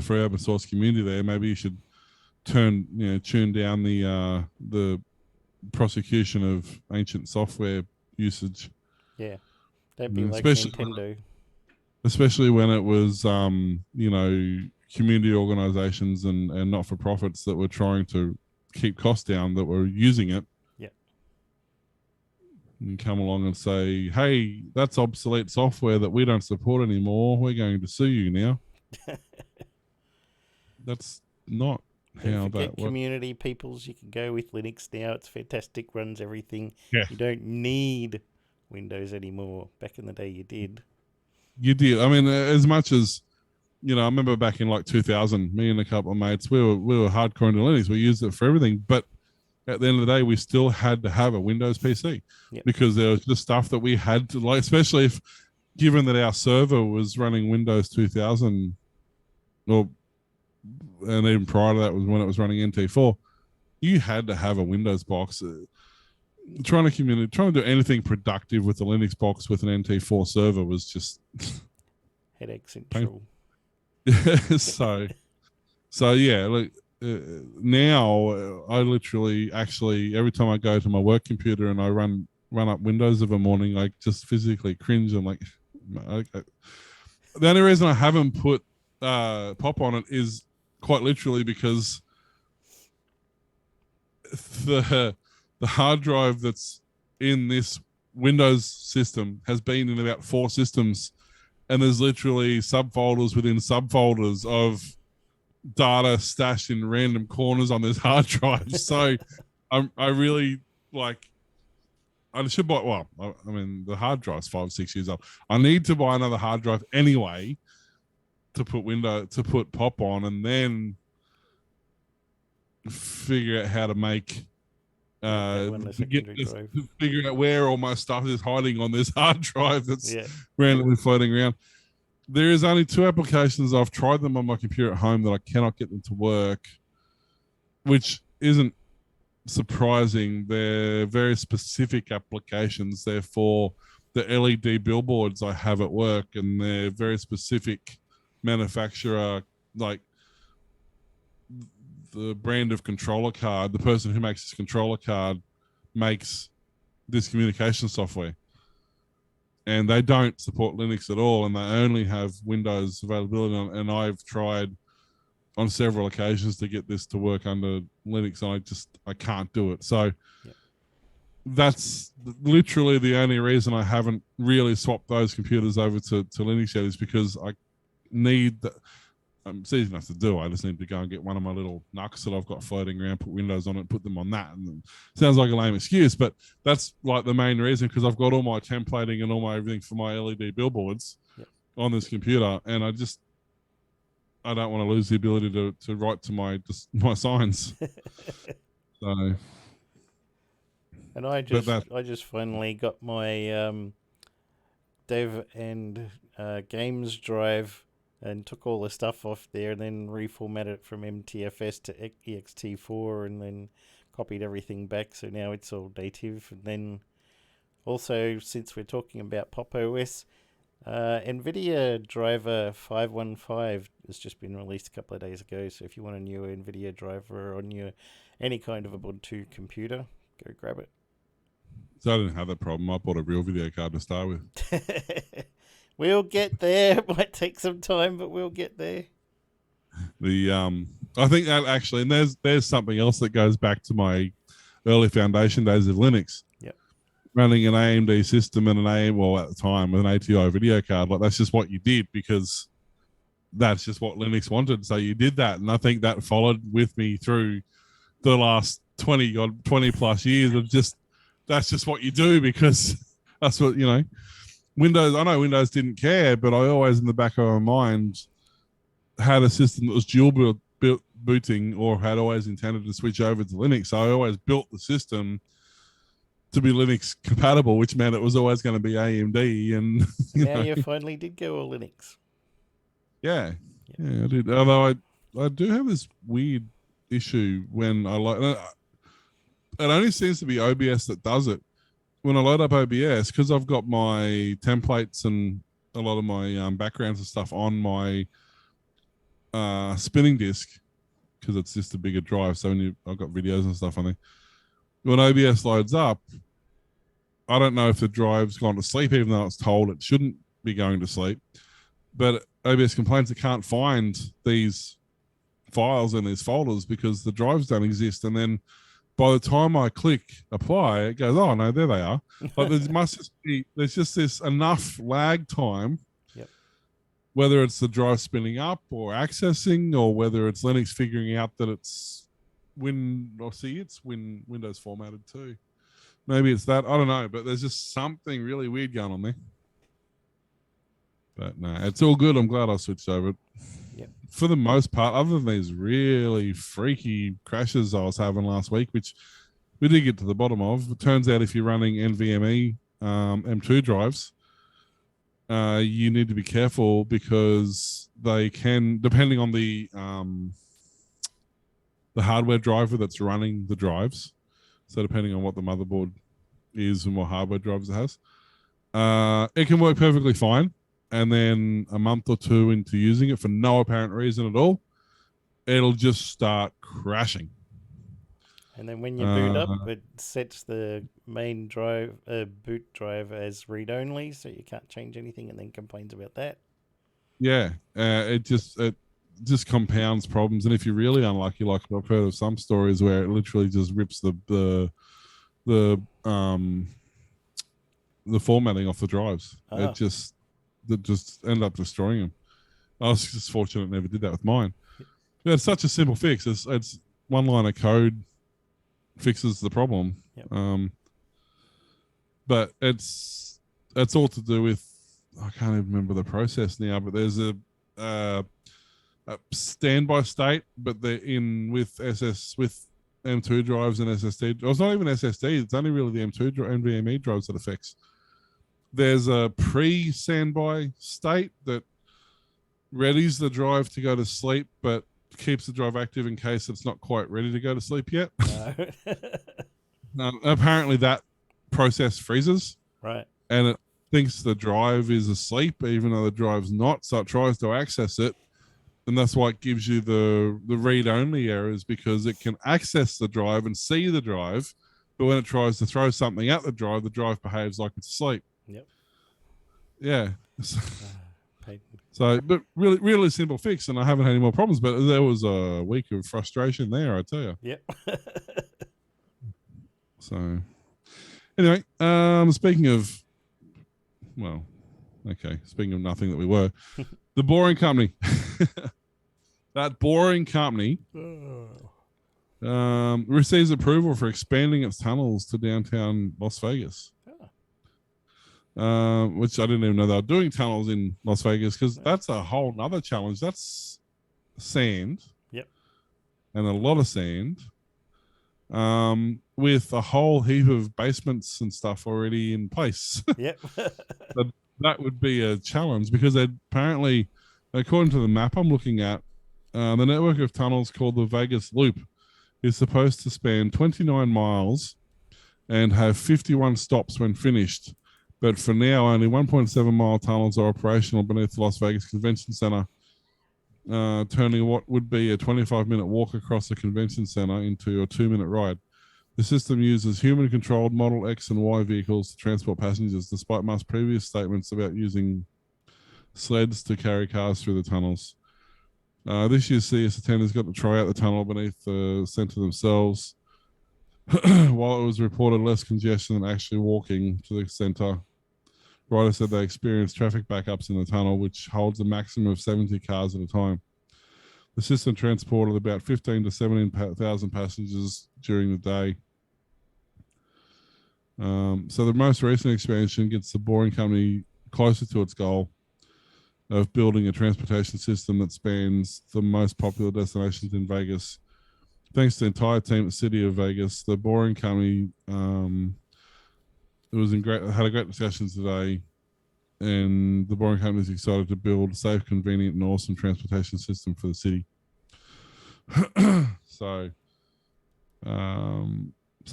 free open source community there, maybe you should tune down the prosecution of ancient software usage. Yeah, don't be like Nintendo. Especially when it was community organizations and not for profits that were trying to keep costs down that were using it. Yeah. And come along and say, hey, that's obsolete software that we don't support anymore. We're going to sue you now. That's not how that works. Community peoples, you can go with Linux now. It's fantastic, runs everything. Yeah. You don't need Windows anymore. Back in the day, you did. You did. I mean, as much as, I remember back in like 2000, me and a couple of mates, we were hardcore into Linux. We used it for everything. But at the end of the day, we still had to have a Windows PC because there was just stuff that we had to, like, especially if given that our server was running Windows 2000, or and even prior to that was when it was running NT4, you had to have a Windows box. Trying to do anything productive with the Linux box with an NT4 server was just headache central. so yeah, look, now I literally actually every time I go to my work computer and I run up Windows of a morning, I just physically cringe. I'm like, the only reason I haven't put Pop on it is quite literally because the hard drive that's in this Windows system has been in about 4 systems, and there's literally subfolders within subfolders of data stashed in random corners on this hard drive. So I really like, I should buy, well, I mean, the hard drive's 5-6 years old. I need to buy another hard drive anyway to put Pop on, and then figure out how to make figure out where all my stuff is hiding on this hard drive that's randomly floating around. There is only 2 applications. I've tried them on my computer at home that I cannot get them to work, which isn't surprising. They're very specific applications. They're for the LED billboards I have at work, and they're very specific manufacturer, like the brand of controller card. The person who makes this controller card makes this communication software, and they don't support Linux at all, and they only have Windows availability on, and I've tried on several occasions to get this to work under Linux, and I can't do it. So that's literally the only reason I haven't really swapped those computers over to Linux yet, is because I need the, it's easy enough to do. I just need to go and get one of my little NUCs that I've got floating around, put Windows on it, put them on that. And sounds like a lame excuse, but that's like the main reason, because I've got all my templating and all my everything for my LED billboards on this computer, and I don't want to lose the ability to write to my signs. So, and I just finally got my dev and games drive, and took all the stuff off there and then reformatted it from MTFS to ext4, and then copied everything back. So now it's all native. And then also, since we're talking about Pop OS, NVIDIA driver 515 has just been released a couple of days ago. So if you want a new NVIDIA driver on your any kind of Ubuntu computer, go grab it. So I didn't have that problem. I bought a real video card to start with. We'll get there. It might take some time, but we'll get there. I think that actually, and there's something else that goes back to my early foundation days of Linux. Yep. Running an AMD system and at the time with an ATI video card, like that's just what you did, because that's just what Linux wanted. So you did that, and I think that followed with me through the last 20 plus years of just, that's just what you do, because that's what, you know. Windows, I know Windows didn't care, but I always in the back of my mind had a system that was dual booting, or had always intended to switch over to Linux. So I always built the system to be Linux compatible, which meant it was always going to be AMD. And you finally did go all Linux. Yeah, I did. Although I do have this weird issue when I like it only seems to be OBS that does it. When I load up OBS, because I've got my templates and a lot of my backgrounds and stuff on my spinning disk, because it's just a bigger drive. So I've got videos and stuff on there. When OBS loads up, I don't know if the drive's gone to sleep, even though it's told it shouldn't be going to sleep. But OBS complains it can't find these files in these folders because the drives don't exist. And then by the time I click apply, it goes, oh no, there they are. Like there's just this enough lag time, whether it's the drive spinning up or accessing, or whether it's Linux figuring out that it's Windows formatted too. Maybe it's that, I don't know, but there's just something really weird going on there. But no, it's all good. I'm glad I switched over. Yep. For the most part, other than these really freaky crashes I was having last week, which we did get to the bottom of. It turns out if you're running NVMe M2 drives, you need to be careful because they can, depending on the hardware driver that's running the drives. So depending on what the motherboard is and what hardware drivers it has, it can work perfectly fine. And then a month or two into using it for no apparent reason at all, it'll just start crashing. And then when you boot up, it sets the main drive, boot drive as read-only, so you can't change anything, and then complains about that. Yeah, it just compounds problems. And if you're really unlucky, like I've heard of some stories where it literally just rips the formatting off the drives. It just ended up destroying them. I was just fortunate it never did that with mine. Yeah, it's such a simple fix. It's one line of code fixes the problem. Yep. But it's all to do with, I can't even remember the process now, but there's a standby state, but they're in with M2 drives and SSD. It's not even SSD. It's only really the M2 NVMe drives that affects. There's a pre-standby state that readies the drive to go to sleep, but keeps the drive active in case it's not quite ready to go to sleep yet. Apparently that process freezes. Right. And it thinks the drive is asleep, even though the drive's not. So it tries to access it. And that's why it gives you the read-only errors, because it can access the drive and see the drive. But when it tries to throw something at the drive behaves like it's asleep. Yep. Yeah. So, but really simple fix, and I haven't had any more problems. But there was a week of frustration there, I tell you. Yep. So, anyway, speaking of nothing that we were, the Boring Company. That Boring Company receives approval for expanding its tunnels to downtown Las Vegas. Which I didn't even know they were doing tunnels in Las Vegas, because that's a whole nother challenge. That's sand. Yep. And a lot of sand. With a whole heap of basements and stuff already in place. Yep. That would be a challenge, because apparently, according to the map I'm looking at, the network of tunnels called the Vegas Loop is supposed to span 29 miles and have 51 stops when finished. But for now, only 1.7-mile tunnels are operational beneath the Las Vegas Convention Center, turning what would be a 25-minute walk across the convention center into a 2-minute ride. The system uses human-controlled Model X and Y vehicles to transport passengers, despite Musk's previous statements about using sleds to carry cars through the tunnels. This year's CES attendants got to try out the tunnel beneath the center themselves. While it was reported less congestion than actually walking to the center, riders said they experienced traffic backups in the tunnel, which holds a maximum of 70 cars at a time. The system transported about 15 to 17,000 passengers during the day. So the most recent expansion gets the Boring Company closer to its goal of building a transportation system that spans the most popular destinations in Vegas. Thanks to the entire team at the City of Vegas, the Boring Company had a great discussion today, and the Boring Company is excited to build a safe, convenient, and awesome transportation system for the city. So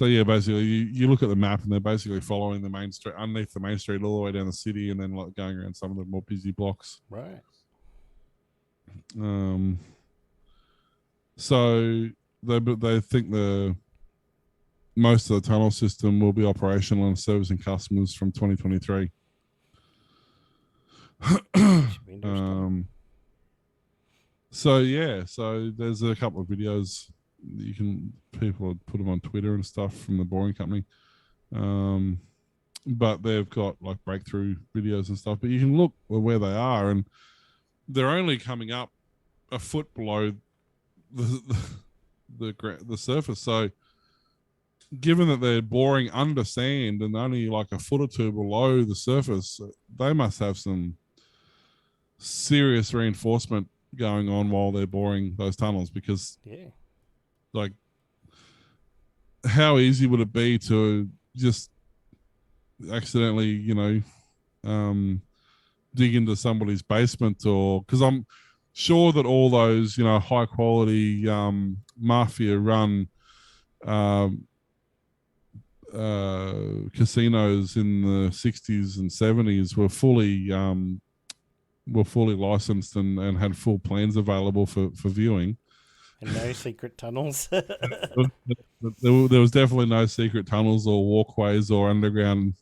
yeah, basically, you look at the map, and they're basically following the main street, underneath the main street, all the way down the city, and then like going around some of the more busy blocks. Right. So they think most of the tunnel system will be operational and servicing customers from 2023. So there's a couple of videos people put them on Twitter and stuff from the Boring Company, but they've got like breakthrough videos and stuff. But you can look where they are, and they're only coming up a foot below the surface. So given that they're boring under sand and only like a foot or two below the surface, they must have some serious reinforcement going on while they're boring those tunnels, because like how easy would it be to just accidentally, dig into somebody's basement, or because I'm sure that all those, high quality mafia run um, casinos in the 60s and 70s were fully licensed and had full plans available for viewing. And no secret tunnels. There was definitely no secret tunnels or walkways or underground,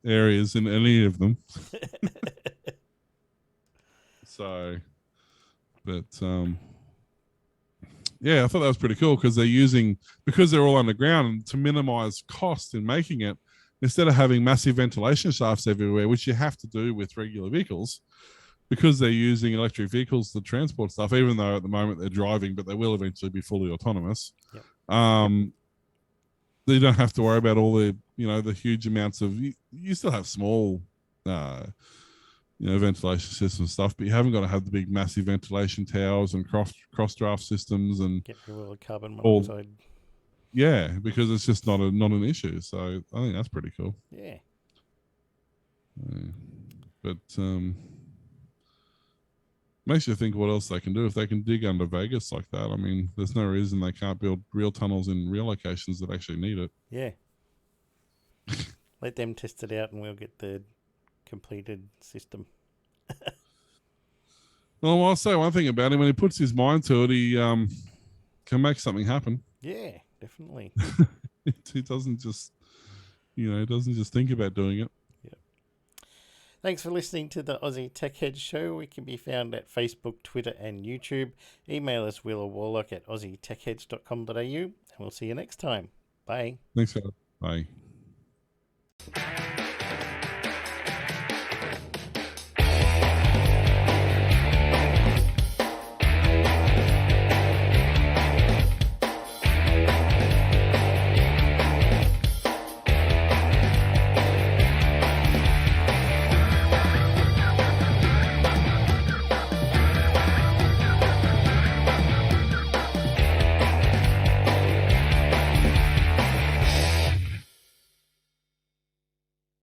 areas in any of them. So, but yeah, I thought that was pretty cool because they're all underground to minimize cost in making it. Instead of having massive ventilation shafts everywhere, which you have to do with regular vehicles, because they're using electric vehicles to transport stuff, even though at the moment they're driving, but they will eventually be fully autonomous. Yep. They don't have to worry about all the, the huge amounts of, you still have small, ventilation system stuff, but you haven't got to have the big massive ventilation towers and cross draft systems and get rid of the carbon monoxide. Yeah, because it's just not an issue. So I think that's pretty cool. Yeah. But makes you think what else they can do if they can dig under Vegas like that. I mean, there's no reason they can't build real tunnels in real locations that actually need it. Yeah. Let them test it out and we'll get the completed system. Well, I'll say one thing about him. When he puts his mind to it, he can make something happen. Yeah, definitely. He doesn't just, think about doing it. Thanks for listening to the Aussie Tech Head Show. We can be found at Facebook, Twitter, and YouTube. Email us wheelerwarlock at aussietechheads.com.au, and we'll see you next time. Bye. Thanks, guys. Bye.